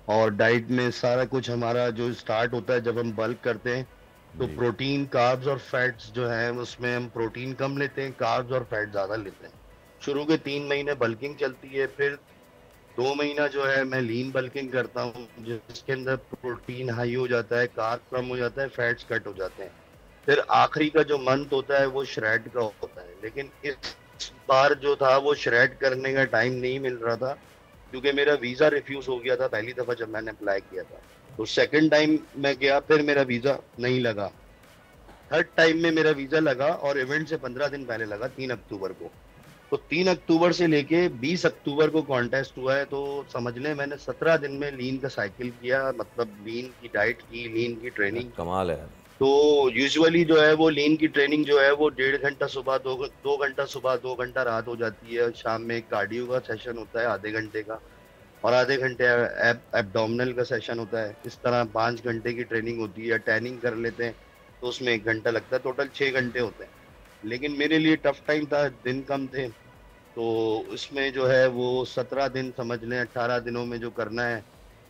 और डाइट में सारा कुछ हमारा जो स्टार्ट होता है जब हम बल्क करते हैं, तो प्रोटीन, कार्ब्स और फैट्स जो है उसमें हम प्रोटीन कम लेते हैं, कार्ब्स और फैट ज़्यादा लेते हैं। शुरू के 3 महीने बल्किंग चलती है, फिर 2 महीना जो है मैं लीन बल्किंग करता हूँ, जिसके अंदर प्रोटीन हाई हो जाता है, कार्ब कम हो जाता है, फैट्स कट हो जाते हैं। फिर आखिरी का जो मंथ होता है वो श्रेड का होता है। लेकिन इस बार जो था वो श्रेड करने का टाइम नहीं मिल रहा था, क्योंकि मेरा वीज़ा रिफ्यूज़ हो गया था पहली दफ़ा जब मैंने अप्लाई किया था। तो सेकंड टाइम मैं गया, फिर मेरा वीज़ा नहीं लगा। थर्ड टाइम में मेरा वीज़ा लगा, और इवेंट से 15 दिन पहले लगा, 3 अक्टूबर को। तो 3 अक्टूबर से लेके 20 अक्टूबर को कॉन्टेस्ट हुआ है। तो समझ लें मैंने 17 दिन में लीन का साइकिल किया, मतलब लीन की डाइट की, लीन की ट्रेनिंग। कमाल है। तो यूजुअली जो है वो लीन की ट्रेनिंग जो है वो 1.5 घंटा सुबह, 2 घंटा सुबह, 2 घंटा रात हो जाती है। शाम में एक कार्डियो का सेशन होता है आधे घंटे का, और आधे घंटे एब्डोमिनल का सेशन होता है। इस तरह 5 घंटे की ट्रेनिंग होती है। टैनिंग कर लेते हैं तो उसमें 1 घंटा लगता है, टोटल 6 घंटे होते हैं। लेकिन मेरे लिए टफ टाइम था, दिन कम थे, तो उसमें जो है वो 17 दिन समझ लें, 18 दिनों में जो करना है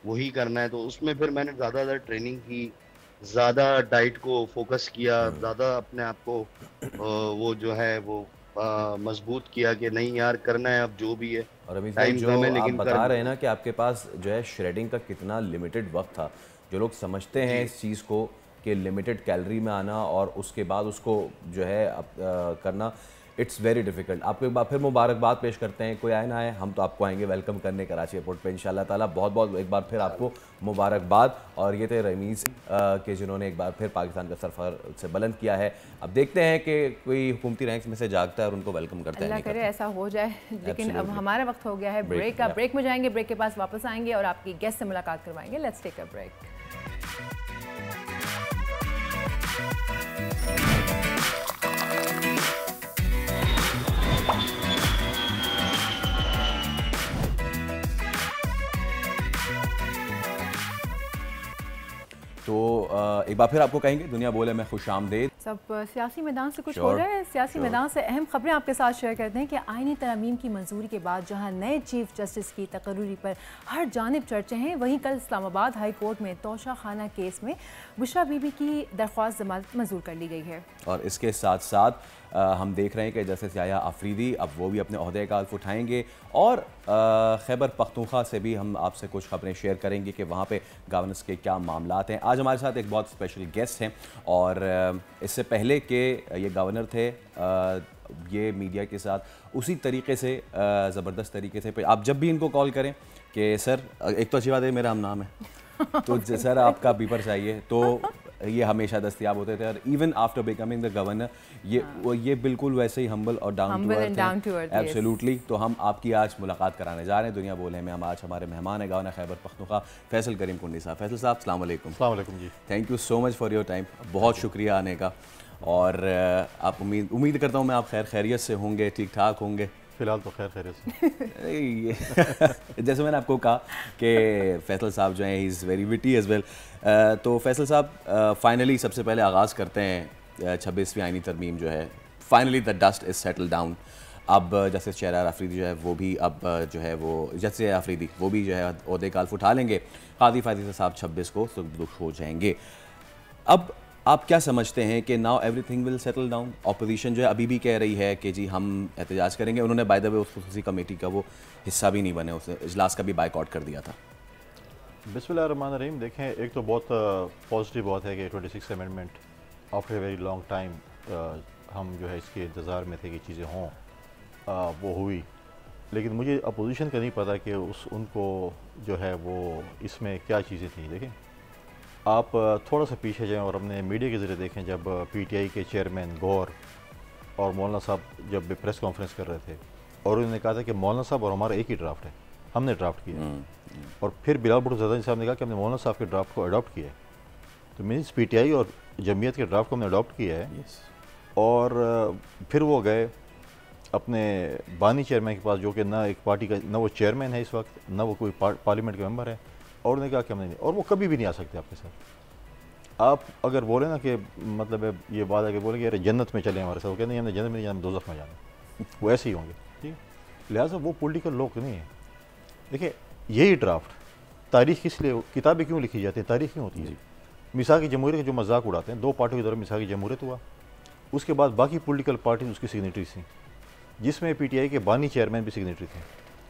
वही करना है। तो उसमें फिर मैंने ज़्यादा ट्रेनिंग की, ज़्यादा डाइट को फोकस किया, ज़्यादा अपने आप को वो जो है वो मजबूत किया कि नहीं यार करना है अब जो भी है। और अभी टाइम जो आप बता रहे हैं ना कि आपके पास जो है श्रेडिंग का कितना लिमिटेड वक्त था, जो लोग समझते हैं इस चीज़ को कि लिमिटेड कैलोरी में आना और उसके बाद उसको जो है करना, इट्स वेरी डिफिकल्ट। आपको एक बार फिर मुबारकबाद पेश करते हैं। कोई आए ना आए, हम तो आपको आएंगे वेलकम करने कराची एयरपोर्ट पे इंशाल्लाह ताला। बहुत बहुत एक बार फिर आपको मुबारकबाद। और ये थे रमीज़ के जिन्होंने एक बार फिर पाकिस्तान का सर से बुलंद किया है। अब देखते हैं कि कोई हुकूमती रैंक्स में से जागता है और उनको वेलकम करता है। अल्लाह करे ऐसा हो जाए। लेकिन अब हमारा वक्त हो गया है ब्रेक का। ब्रेक में जाएंगे, ब्रेक के पास वापस आएंगे और आपकी गेस्ट से मुलाकात करवाएंगे। Let's take a break. तो एक बार फिर आपको कहेंगे दुनिया बोले में खुश आमदेद। सब सियासी मैदान से कुछ हो रहा है। सियासी मैदान से अहम खबरें आपके साथ शेयर करते हैं कि आईनी तरमीम की मंजूरी के बाद जहां नए चीफ जस्टिस की तकर्री पर हर जानिब चर्चे हैं, वहीं कल इस्लामाबाद हाई कोर्ट में तोशा खाना केस में बुशरा बीबी की दरख्वास्त जमानत मंजूर कर ली गई है। और इसके साथ साथ हम देख रहे हैं कि जस्टिस याह्या अफरीदी अब वो भी अपने ओहदे का हल्फ उठाएंगे। और खैबर पख्तूनख्वा से भी हम आपसे कुछ खबरें शेयर करेंगे कि वहाँ पे गवर्नेंस के क्या मामलात हैं। आज हमारे साथ एक बहुत स्पेशल गेस्ट हैं, और इससे पहले कि ये गवर्नर थे, ये मीडिया के साथ उसी तरीके से ज़बरदस्त तरीके से आप जब भी इनको कॉल करें कि सर, एक तो अच्छी बात है मेरा हम नाम है तो सर आपका बीपर चाहिए, तो ये हमेशा दस्तयाब होते थे। और even after becoming the governor ये बिल्कुल वैसे ही हम्बल और डाउन टू अर्थ, एब्सोल्युटली। तो हम आपकी आज मुलाकात कराने जा रहे हैं दुनिया बोले में। हम आज हमारे मेहमान है गवर्नर खैबर पख्तूनख्वा फैसल करीम कुंडी साहब। फैसल साहब अस्सलाम वालेकुम। अस्सलाम वालेकुम जी। Thank you so much for your time, बहुत शुक्रिया आने का। और आप उम्मीद करता हूँ मैं आप खैर खैरियत से होंगे, ठीक ठाक होंगे। फिलहाल तो खैर खैरियत से जैसे मैंने आपको कहा कि फैसल साहब जो हैं he is very witty as well. तो फैसल साहब फाइनली सबसे पहले आगाज़ करते हैं 26वीं आईनी तरमीम जो है, finally the dust is settle down. अब जस्टिस शहरयार अफरीदी जो है वो भी अब जो है वो जस्टिस अफरीदी वो भी जो है ओहदे का हल्फ उठा लेंगे। कादी फायदी साहब 26 को सुख हो जाएंगे। अब आप क्या समझते हैं कि now everything will settle down? Opposition जो है अभी भी कह रही है कि जी हम एहतजाज करेंगे। उन्होंने बाय द वे उस खुसूसी कमेटी का वो हिस्सा भी नहीं बने, उसने इजलास का भी बायकॉट कर दिया था। बिस्मिल्लाहिर्रहमानिर्रहीम। देखें, एक तो बहुत पॉजिटिव बात है कि 26 amendment after a very long time हम जो है इसके इंतज़ार में थे कि चीज़ें हों, वो हुई। लेकिन मुझे अपोजिशन का नहीं पता कि उनको जो है वो इसमें क्या चीज़ें थी। देखें, आप थोड़ा सा पीछे जाएं और अपने मीडिया के ज़रिए देखें, जब पीटीआई के चेयरमैन गौर और मौलाना साहब जब प्रेस कॉन्फ्रेंस कर रहे थे और उन्होंने कहा था कि मौलाना साहब और हमारा एक ही ड्राफ्ट है, हमने ड्राफ्ट किया। और फिर बिलावल भुट्टो ज़रदारी साहब ने कहा कि हमने मौलाना साहब के ड्राफ्ट को अडॉप्ट किया है। तो मीन्स PTI और जमीयत के ड्राफ्ट को हमने अडॉप्ट किया है। और फिर वो गए अपने बानी चेयरमैन के पास, जो कि ना एक पार्टी का, ना वो चेयरमैन है इस वक्त, ना वो कोई पार्लियामेंट के मेंबर है, और उन्होंने कहा कि हमने नहीं, और वो कभी भी नहीं आ सकते आपके साथ। आप अगर बोले ना कि मतलब है ये बात है कि बोले कि यार जन्नत में चले हमारे साथ, वो कहते नहीं हमने जन्नत में नहीं जाना, दोज़ख में जाना, वो ऐसे ही होंगे। ठीक, लिहाजा वो पॉलिटिकल लोग नहीं है। देखिए यही ड्राफ्ट, तारीख किस लिए, किताबें क्यों लिखी जाती हैं, तारीख क्यों होती है? मिसाकी जमहूरियत का जो मजाक उड़ाते हैं, 2 पार्टियों की तरफ मिसाकी जमहूरियत हुआ, उसके बाद बाकी पॉलिटिकल पार्टीज उसकी सिग्नेटरीज थी, जिसमें PTI के बानी चेयरमैन भी सिग्नेटरी थे,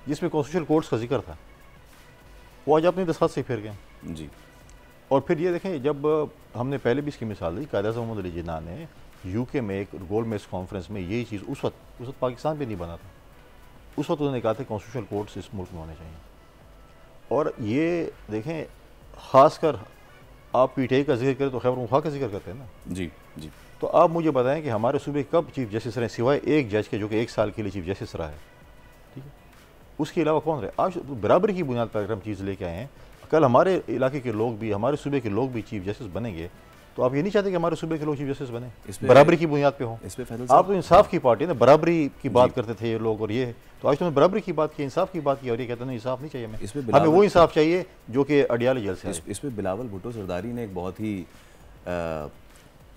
जिसमें कॉन्स्टिट्यूशनल कोर्ट्स का जिक्र था, वो आज अपनी दस्तखत से फिर गए जी। और फिर ये देखें, जब हमने पहले भी इसकी मिसाल दी, कायद आज़म मोहम्मद अली जिन्ना ने UK में एक गोल्ड मेज कॉन्फ्रेंस में यही चीज़, उस वक्त पाकिस्तान पे नहीं बना था, उस वक्त उन्होंने कहा था कॉन्स्टिट्यूशनल कोर्ट्स इस मुल्क में होने चाहिए। और ये देखें, ख़ासकर आप PTI का जिक्र करें तो खैबर मुख्तार का जिक्र करते हैं ना जी। तो आप मुझे बताएं कि हमारे सूबे कब चीफ जस्टिस रहे, सिवाय एक जज के जो कि 1 साल के लिए चीफ जस्टिस रहा है, ठीक है, उसके अलावा कौन रहे? आज बराबरी की बुनियाद पर अगर हम चीज़ लेके आए हैं, कल हमारे इलाके के लोग भी, हमारे सूबे के लोग भी चीफ जस्टिस बनेंगे, तो आप ये नहीं चाहते कि हमारे सूबे के लोग चीफ जस्टिस बने, बराबरी की बुनियाद पे हो? आप तो इंसाफ की पार्टी ना, बराबरी की बात करते थे ये लोग, और ये तो आज तुमने बराबरी की बात की, इंसाफ की बात की, और ये कहते हैं इंसाफ नहीं चाहिए हमें, हमें वो इंसाफ चाहिए जो कि अडियाला जेल से है। इसमें बिलावल भुट्टो जरदारी ने एक बहुत ही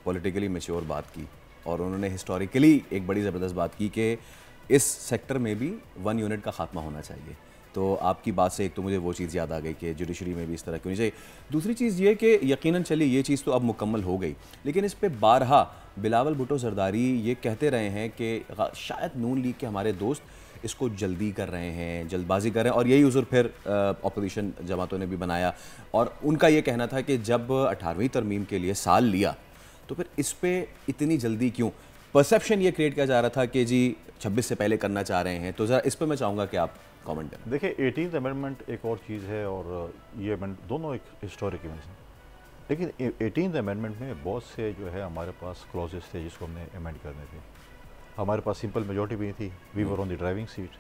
पॉलिटिकली मैच्योर बात की, और उन्होंने हिस्टोरिकली एक बड़ी ज़बरदस्त बात की कि इस सेक्टर में भी 1 यूनिट का खात्मा होना चाहिए। तो आपकी बात से एक तो मुझे वो चीज़ याद आ गई कि जुडिशरी में भी इस तरह की होनी चाहिए। दूसरी चीज़ ये कि यकीनन चलिए ये चीज़ तो अब मुकम्मल हो गई, लेकिन इस पे बारहा बिलावल भुट्टो जरदारी ये कहते रहे हैं कि शायद नून लीग के हमारे दोस्त इसको जल्दी कर रहे हैं, जल्दबाजी कर रहे हैं, और यही उज़ुर फिर अपोजिशन जमातों ने भी बनाया। और उनका ये कहना था कि जब 18वीं तरमीम के लिए साल लिया तो फिर इस पर इतनी जल्दी क्यों? परसेप्शन ये क्रिएट किया जा रहा था कि जी 26 से पहले करना चाह रहे हैं, तो ज़रा इस पर मैं चाहूँगा कि आप कमेंट करें। देखिए 18th अमेंडमेंट एक और चीज़ है, और ये अमेंडमेंट दोनों एक हिस्टोरिक इवेंट्स हैं, लेकिन 18th अमेंडमेंट में बहुत से जो है हमारे पास क्लॉजेस थे जिसको हमने अमेंड करने थे। हमारे पास सिंपल मेजॉरिटी भी थी, we were on the driving seat,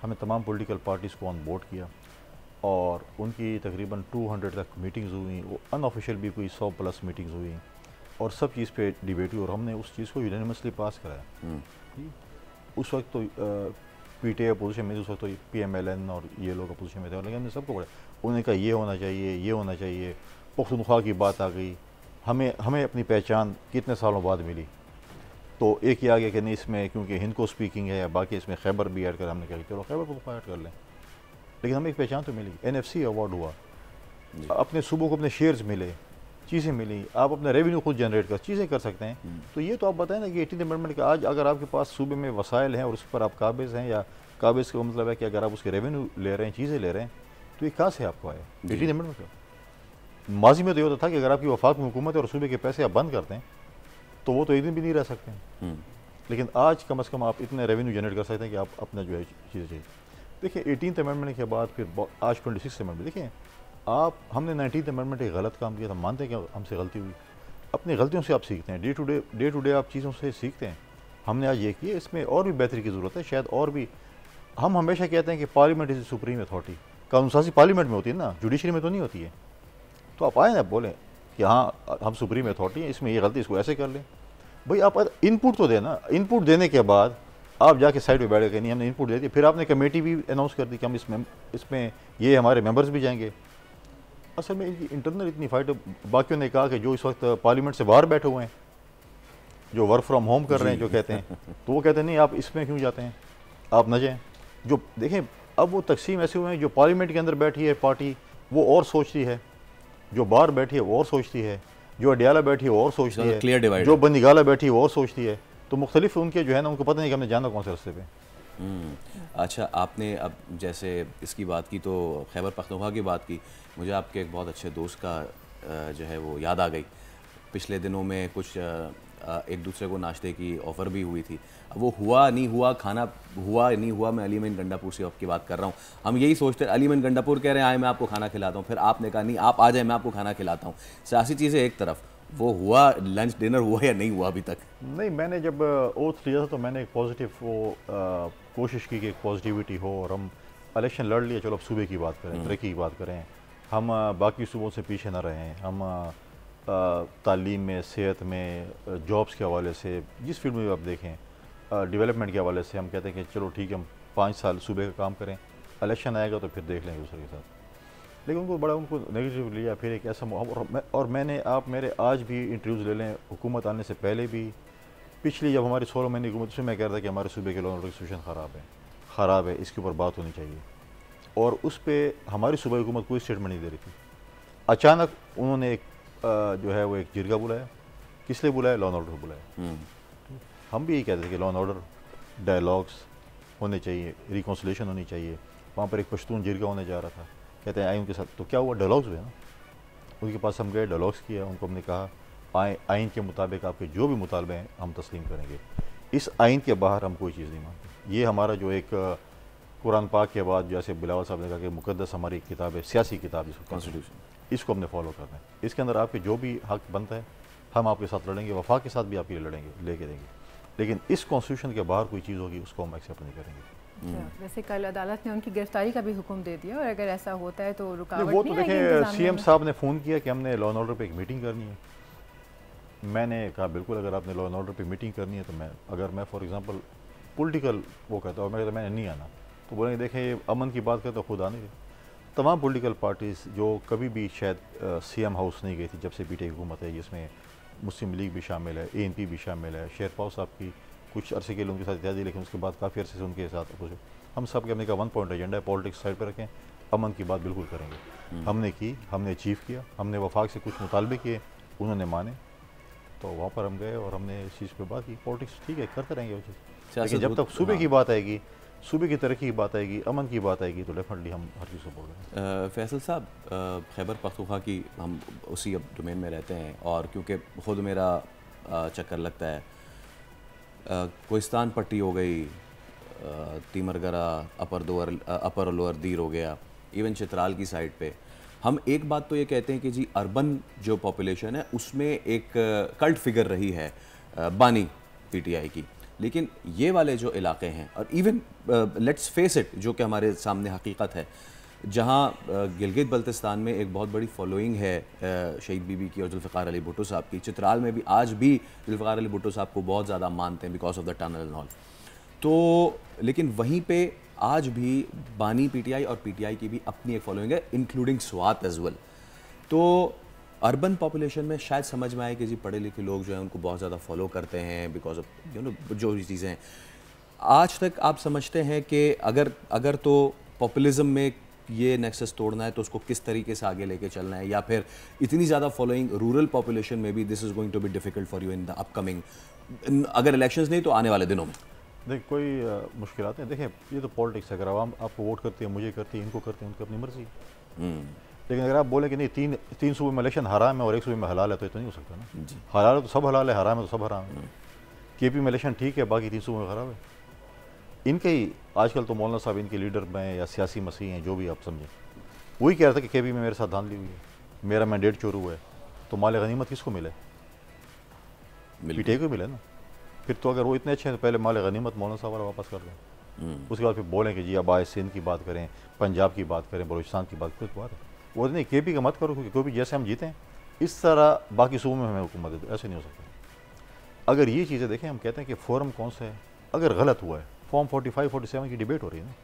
हमें तमाम पॉलिटिकल पार्टीज़ को ऑन बोर्ड किया, और उनकी तकरीबन 200 तक मीटिंग्स हुई, वो अनऑफिशियल भी कोई 100+ मीटिंग्स हुई, और सब चीज़ पे डिबेट हुई, और हमने उस चीज़ को यूनानिमसली पास कराया। उस वक्त तो PTI अपोजिशन में, उस वक्त तो PMLN और ये लोग अपोजिशन में थे, लेकिन हमने सबको पढ़ा, उन्होंने कहा ये होना चाहिए, ये होना चाहिए, पख्तूनख्वा की बात आ गई, हमें अपनी पहचान कितने सालों बाद मिली, तो एक ही आ गया कि नहीं इसमें क्योंकि हिंद को स्पीकिंग है या बाकी इसमें खैबर भी ऐड कर, हमने कहा चलो खैबर को ऐड कर लें, लेकिन हमें एक पहचान तो मिली, NFC अवार्ड हुआ, अपने सूबों को अपने शेयर्स मिले, चीज़ें मिली, आप अपना रेवेन्यू खुद जनरेट कर, चीज़ें कर सकते हैं। तो ये तो आप बताएं ना कि 18th अमेंडमेंट का आज अगर आपके पास सूबे में वसाइल हैं और उस पर आप काबिज़ हैं, या काबिज़ का मतलब है कि अगर आप उसके रेवेन्यू ले रहे हैं, चीज़ें ले रहे हैं, तो ये कहाँ से आपको आया 18th अमेंडमेंट का? माजी में तो ये होता था कि अगर आपकी वफाक में हुकूमत है और सूबे के पैसे आप बंद करते हैं तो वो तो एक दिन भी नहीं रह सकते हैं, लेकिन आज कम से कम आप इतने रेवेन्यू जनरेट कर सकते हैं कि आप अपना जो है चीज़ें चाहिए। देखिए 18th अमेंडमेंट के बाद फिर आज 26th अमेंडमेंट, देखिए हमने 19th अमेंडमेंट एक गलत काम किया था, मानते हैं कि हमसे गलती हुई, अपनी गलतियों से आप सीखते हैं, डे टू डे आप चीज़ों से सीखते हैं। हमने आज ये किया, इसमें और भी बेहतरी की ज़रूरत है, शायद और भी। हम हमेशा कहते हैं कि पार्लियामेंट इज़ सुप्रीम अथॉरिटी, कानून साज़ी पार्लियामेंट में होती है ना, जुडिशरी में तो नहीं होती है। तो आप आए ना बोलें कि हाँ हम सुप्रीम अथॉरिटी हैं, इसमें ये गलती, इसको ऐसे कर लें। भाई आप इनपुट तो देना, इनपुट देने के बाद आप जाके साइड पे बैठ गए, नहीं हमने इनपुट दे दिया, फिर आपने कमेटी भी अनाउंस कर दी कि हम इसमें ये हमारे मेंबर्स भी जाएंगे। असल में इनकी इंटरनल इतनी फाइट, बाकियों ने कहा कि जो इस वक्त पार्लियामेंट से बाहर बैठे हुए हैं, जो वर्क फ्रॉम होम कर रहे हैं, जो कहते हैं, तो वो कहते हैं नहीं आप इसमें क्यों जाते हैं, आप न जाएँ। जो देखें अब वो तकसीम ऐसे हुए हैं, जो पार्लियामेंट के अंदर बैठी है पार्टी वो और सोचती है, जो बाहर बैठी है वो और सोचती है, जो अडियाला बैठी है वो और सोचती है, जो बंदीगाला बैठी है वो और सोचती है। तो मुख्तलिफ उनके जो है ना, उनको पता नहीं कि हमने जाना कौन से रास्ते पे। अच्छा, आपने अब जैसे इसकी बात की तो खैबर पख्तूनख्वा की बात की, मुझे आपके एक बहुत अच्छे दोस्त का जो है वो याद आ गई। पिछले दिनों में कुछ एक दूसरे को नाश्ते की ऑफ़र भी हुई थी, वो हुआ नहीं हुआ, खाना हुआ नहीं हुआ। मैं अली मोइन गंडापुर से आपकी बात कर रहा हूँ। हम यही सोचते हैं, अली मोइन गंडापुर कह रहे हैं आए मैं आपको खाना खिलाता हूँ, फिर आपने कहा नहीं आप आ जाए मैं आपको खाना खिलाता हूँ। सियासी चीज़ें एक तरफ, वो हुआ, लंच डिनर हुआ या नहीं हुआ अभी तक? नहीं, मैंने जब ओथ लिया था तो मैंने एक पॉजिटिव कोशिश की कि एक पॉजिटिविटी हो, और हम इलेक्शन लड़ लिए, चलो अब सूबे की बात करें, तरक्की की बात करें, हम बाकी सूबों से पीछे ना रहें, हम तालीम में, सेहत में, जॉब्स के हवाले से, जिस फील्ड में भी आप देखें, डेवलपमेंट के हवाले से हम कहते हैं कि चलो ठीक है, हम 5 साल सूबे का काम करें, इलेक्शन आएगा तो फिर देख लेंगे दूसरे के साथ। लेकिन उनको नेगेटिव लिया। फिर एक ऐसा और मैंने आप मेरे आज भी इंटरव्यूज़ ले लें, हुकूमत आने से पहले भी, पिछली जब हमारी 16 महीने हुकूमत, उसमें मैं कह रहा था कि हमारे सूबे के लॉ एंड ऑर्डर की सिचुएशन ख़राब है, इसके ऊपर बात होनी चाहिए, और उस पर हमारी सूबाई हुकूमत कोई स्टेटमेंट नहीं दे रही थी। अचानक उन्होंने एक जो है वो एक जिरगा बुलाया। किस लिए बुलाया? लॉ एंड ऑर्डर बुलाया। हम भी यही कहते थे कि लॉ एंड ऑर्डर, डायलॉग्स होने चाहिए, रिकॉन्सिलेशन होनी चाहिए। वहाँ पर एक पश्तून जिरगा होने जा रहा था, कहते हैं आए उनके साथ, तो क्या हुआ? डायलॉग्स हुए ना, उनके पास हम गए, डायलॉग्स किया, उनको हमने कहा आइन के मुताबिक आपके जो भी मुतालबे हैं हम तस्लीम करेंगे, इस आइन के बाहर हम कोई चीज़ नहीं मानते। ये हमारा जो एक कुरान पाक के बाद जैसे बिलावल साहब ने कहा कि मुकद्दस हमारी किताब है, सियासी किताब जिसको कॉन्स्टिट्यूशन, इसको हमने फॉलो करना है। इसके अंदर आपके जो भी हक बनता है हम आपके साथ लड़ेंगे, वफा के साथ भी आपके लिए लड़ेंगे, लेके देंगे, लेकिन इस कॉन्स्टिट्यूशन के बाहर कोई चीज़ होगी उसको हम एक्सेप्ट नहीं करेंगे। वैसे कल अदालत ने उनकी गिरफ्तारी का भी हुक्म दे दिया, और अगर ऐसा होता है तो रुकावट वो नहीं तो आएगी देखें, इंतजामिया सीएम में? साहब ने फ़ोन किया कि हमने लॉ एंड ऑर्डर पे एक मीटिंग करनी है। मैंने कहा बिल्कुल, अगर आपने लॉ एंड ऑर्डर पे मीटिंग करनी है तो मैं फॉर एग्जांपल पॉलिटिकल वो कहता हूँ, मैं कहता मैंने नहीं आना, तो बोलेंगे देखें ये अमन की बात करते तो खुद आने। तमाम पॉलिटिकल पार्टीज़ जो कभी भी शायद सीएम हाउस नहीं गई थी जब से पीटीआई हुकूमत है, जिसमें मुस्लिम लीग भी शामिल है, एएनपी भी शामिल है, शेरपाव साहब की कुछ अरसे के लिए उनके साथ इत्यादि, लेकिन उसके बाद काफ़ी अरसे से उनके साथ कुछ हम सब के अपने का 1 पॉइंट एजेंडा है, पॉलिटिक्स साइड पर रखें, अमन की बात बिल्कुल करेंगे। हमने की, हमने अचीव किया, हमने वफाक से कुछ मुतालबे किए, उन्होंने माने, तो वहाँ पर हम गए और हमने इस चीज़ पर बात की। पॉलिटिक्स ठीक है, करते रहेंगे वो चीज़, लेकिन जब तक सूबे की बात आएगी, सूबे की तरक्की की बात आएगी, अमन की बात आएगी, तो डेफिनेटली हम हर चीज़ को बोल रहे हैं। फैसल साहब, खैबर पख्तूनख्वा की हम उसी अब डोमेन में रहते हैं, और क्योंकि ख़ुद मेरा चक्कर लगता है, कोहिस्तान पट्टी हो गई, तीमरगरा, अपर लोअर दीर हो गया, इवन चित्राल की साइड पे, हम एक बात तो ये कहते हैं कि जी अर्बन जो पॉपुलेशन है उसमें एक कल्ट फिगर रही है बानी पीटीआई की, लेकिन ये वाले जो इलाके हैं, और इवन लेट्स फेस इट, जो कि हमारे सामने हकीकत है, जहाँ गिलगित बल्तिस्तान में एक बहुत बड़ी फॉलोइंग है शहीद बीबी की और जुल्फ़िकार अली भुट्टो साहब की, चित्राल में भी आज भी जुल्फ़िकार अली भुट्टो साहब को बहुत ज़्यादा मानते हैं because of the tunnel and all, तो लेकिन वहीं पे आज भी बानी पीटीआई और पीटीआई की भी अपनी एक फॉलोइंग है, इंक्लूडिंग स्वात एज वेल। तो अर्बन पॉपुलेशन में शायद समझ में आए कि जी पढ़े लिखे लोग जो हैं उनको बहुत ज़्यादा फॉलो करते हैं बिकॉज ऑफ जो भी चीज़ें हैं। आज तक आप समझते हैं कि अगर तो पॉपुलिज्म में ये नेक्सस तोड़ना है तो उसको किस तरीके से आगे लेके चलना है, या फिर इतनी ज़्यादा फॉलोइंग रूरल पॉपुलेशन में भी this is going to be difficult for you in the upcoming, अगर इलेक्शंस नहीं तो आने वाले दिनों में? देखिए कोई मुश्किलात नहीं, देखिए ये तो पॉलिटिक्स है, अगर आवाम आपको वोट करती है, मुझे करती है, इनको करती है, उनकी अपनी मर्जी। लेकिन अगर आप बोले कि नहीं तीन सूबे में इलेक्शन हराम है और एक सूबे में हलाल है, तो नहीं हो सकता ना। हलाल है तो सब हलाल है, हराम है तो सब हराम है। केपी में इलेक्शन ठीक है, बाकी 3 सूबे में खराब है। इनके ही आजकल तो मौलाना साहब इनके लीडर में या सियासी मसीह हैं, जो भी आप समझें, वही कह रहा था कि केपी में मेरे साथ धांधली हुई है, मेरा मैंडेट चोर हुआ है, तो माल गनीमत किसको मिले? पीटीआई को मिले ना। फिर तो अगर वो इतने अच्छे हैं तो पहले माल गनीमत मौलाना साहब वाला वापस कर दें, उसके बाद फिर बोलें कि जी अब आए सिंध की बात करें, पंजाब की बात करें, बलूचिस्तान की बात करें, तो बात है वो नहीं। केपी का मत करो, क्योंकि कोई भी जैसे हम जीते हैं इस तरह बाकी सूबों में हमें हुकूमत दे, ऐसे नहीं हो सकता। अगर ये चीज़ें देखें, हम कहते हैं कि फोरम कौन सा है, अगर गलत हुआ है, फॉर्म 45-47 की डिबेट हो रही है ना,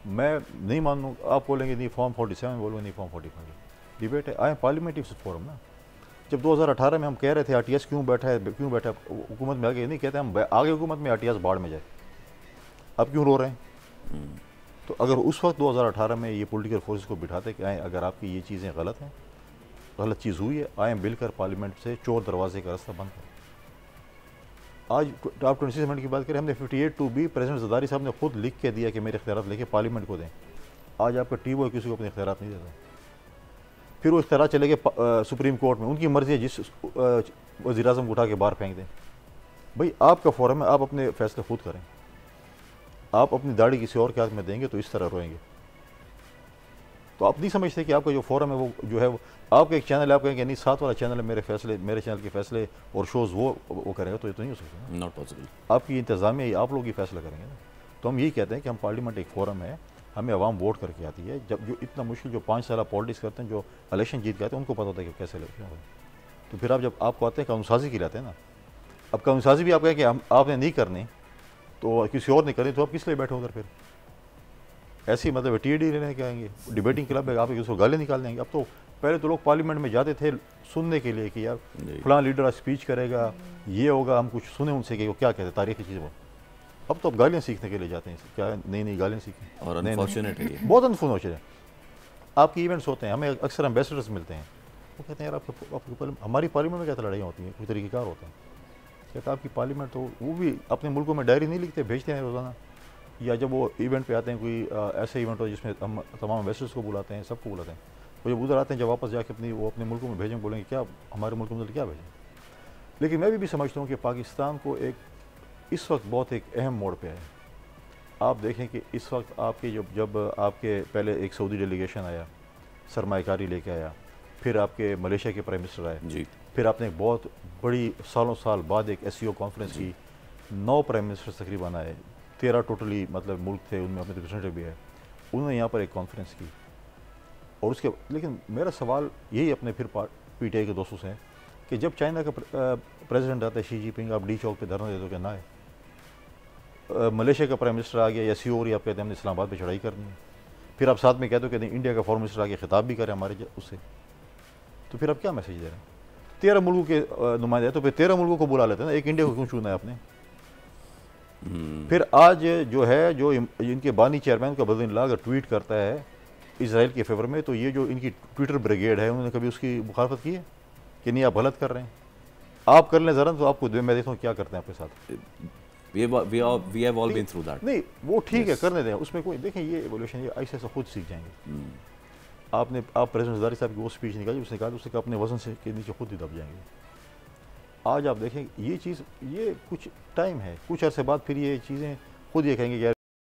मैं नहीं मानूँ, आप बोलेंगे नहीं फॉर्म 47, बोलोगे नहीं फॉर्म 45, डिबेट है, आए पार्लियामेंट्री फोरम ना। जब 2018 में हम कह रहे थे आरटीएस क्यों बैठा है, हुकूमत में आगे नहीं कहते, हम आगे हुकूमत में आरटीएस बाढ़ में जाए, अब क्यों रो रहे हैं? तो अगर उस वक्त 2018 में ये पॉलिटिकल फोर्सेस को बिठाते कि आए अगर आपकी ये चीज़ें गलत हैं, गलत चीज़ हुई है, आए मिलकर पार्लियामेंट से चोर दरवाजे का रास्ता बंद करें। आज आप 26 मिनट की बात करें, हमने 58(2)B प्रेसिडेंट ज़रदारी साहब ने खुद लिख के दिया कि मेरे इख्तियारात लेके पार्लियामेंट को दें। आज आपका टीओ किसी को अपने इख्तियारात नहीं देता, फिर वो इख्तियार चले गए सुप्रीम कोर्ट में, उनकी मर्जी है, जिस वज़ीर-ए-आज़म को उठा के बाहर फेंक दें। भाई आपका फोरम है, आप अपने फैसले खुद करें। आप अपनी दाढ़ी किसी और के हाथ में देंगे तो इस तरह रोएंगे। तो आप नहीं समझते कि आपका जो फोरम है वो जो है आपका एक चैनल है, आप कहेंगे नहीं 7 वाला चैनल है, मेरे फैसले, मेरे चैनल के फैसले और शोज़ वो करेगा, तो ये तो नहीं हो सकता। Not possible. आपकी इंतज़ामिया आप लोग ही फैसला करेंगे ना। तो हम यही कहते हैं कि हम पार्लियामेंट एक फोरम है, हमें आवाम वोट करके आती है। जब जो इतना मुश्किल जो 5 साल पॉलिटिक्स करते हैं, जो इलेक्शन जीत के आते हैं, उनको पता होता है कि कैसे इलेक्शन होगा। तो फिर आप जब आपको आते हैं कानूनसाजी के लिए आते हैं ना, अब कानूनसाजी भी आप कहें कि हम आपने नहीं करनी तो किसी और ने करनी, तो आप किस लिए बैठे उधर फिर? ऐसे ही मतलब TAD लेने के आएंगे, डिबेटिंग क्लब है, आप उसको गाली निकाल देंगे। अब तो पहले तो लोग पार्लियामेंट में जाते थे सुनने के लिए कि यार फलां लीडर स्पीच करेगा, ये होगा, हम कुछ सुने उनसे कि वो क्या कहते हैं तारीखी चीज़। वो अब तो आप गालियाँ सीखने के लिए जाते हैं, क्या नई नई गालियाँ सीखें। और अनफॉर्चुनेट है ये, बहुत अनफॉर्चुनेट है। आपके इवेंट्स होते हैं, हमें अक्सर एम्बेसडर्स मिलते हैं, वो कहते हैं यार हमारी पार्लियामेंट में क्या लड़ाइयाँ होती हैं, कुछ तरीक़ेकार होते हैं। कहता है आपकी पार्लियामेंट तो वो भी अपने मुल्कों में डायरी नहीं लिखते, भेजते हैं रोज़ाना, या जब वो इवेंट पे आते हैं, कोई ऐसे इवेंट हो जिसमें हम तमाम एम्बेसडर्स को बुलाते हैं, सबको बुलाते हैं, वो जब उधर आते हैं, जब वापस जाके अपने मुल्कों में भेजें, बोलेंगे क्या हमारे मुल्क में क्या भेजें। लेकिन मैं भी समझता हूँ कि पाकिस्तान को इस वक्त बहुत एक अहम मोड़ पे है। आप देखें कि इस वक्त आपके जब आपके पहले एक सऊदी डेलीगेशन आया, सरमायाकारी लेके आया, फिर आपके मलेशिया के प्राइम मिनिस्टर आए जी, फिर आपने एक बहुत बड़ी सालों साल बाद एक SCO कॉन्फ्रेंस की, 9 प्राइम मिनिस्टर तकरीबन आए, 13 टोटली मतलब मुल्क थे, उनमें अपने रिप्रेजेंटेटिव भी है, उन्होंने यहाँ पर एक कॉन्फ्रेंस की। और उसके लेकिन मेरा सवाल यही अपने फिर PTI के दोस्तों से है कि जब चाइना का प्रेसिडेंट आता है शी जिनपिंग, आप D चौक पे धरना दे दो, क्या ना है? मलेशिया का प्राइम मिनिस्टर आ गया या CO, और आप कहते हैं हमने इस्लामाबाद पे चढ़ाई करनी है, फिर आप साथ में कहते हो कि नहीं इंडिया का फॉरेन मिनिस्टर आके खिताब भी करे हमारे उससे, तो फिर आप क्या मैसेज दे रहे हैं? 13 मुल्कों के नुमाइंदे, तो फिर 13 मुल्कों को बुला लेते हैं ना, एक इंडिया को क्यों चुना है आपने? फिर आज जो है, जो इनके बानी चेयरमैन का बदल अगर ट्वीट करता है इसराइल के फेवर में, तो ये जो इनकी ट्विटर ब्रिगेड है, उन्होंने कभी उसकी मुखालफत की है कि नहीं आप गलत कर रहे हैं? आप कर लें ज़रा, तो आपको मैं देखता हूँ क्या करते हैं आपके साथ। we have all been through that। नहीं वो ठीक है, करने दें, उसमें कोई देखें ये एवोल्यूशन, ये ऐसे खुद सीख जाएंगे। आप प्रेसिडेंट ज़रदारी साहब की वो स्पीच निकाली, उसने कहा उससे अपने वजन से के नीचे खुद ही दब जाएंगे। आज आप देखें ये चीज़, ये कुछ टाइम है, कुछ अरसे बाद फिर ये चीज़ें खुद ये कहेंगे यार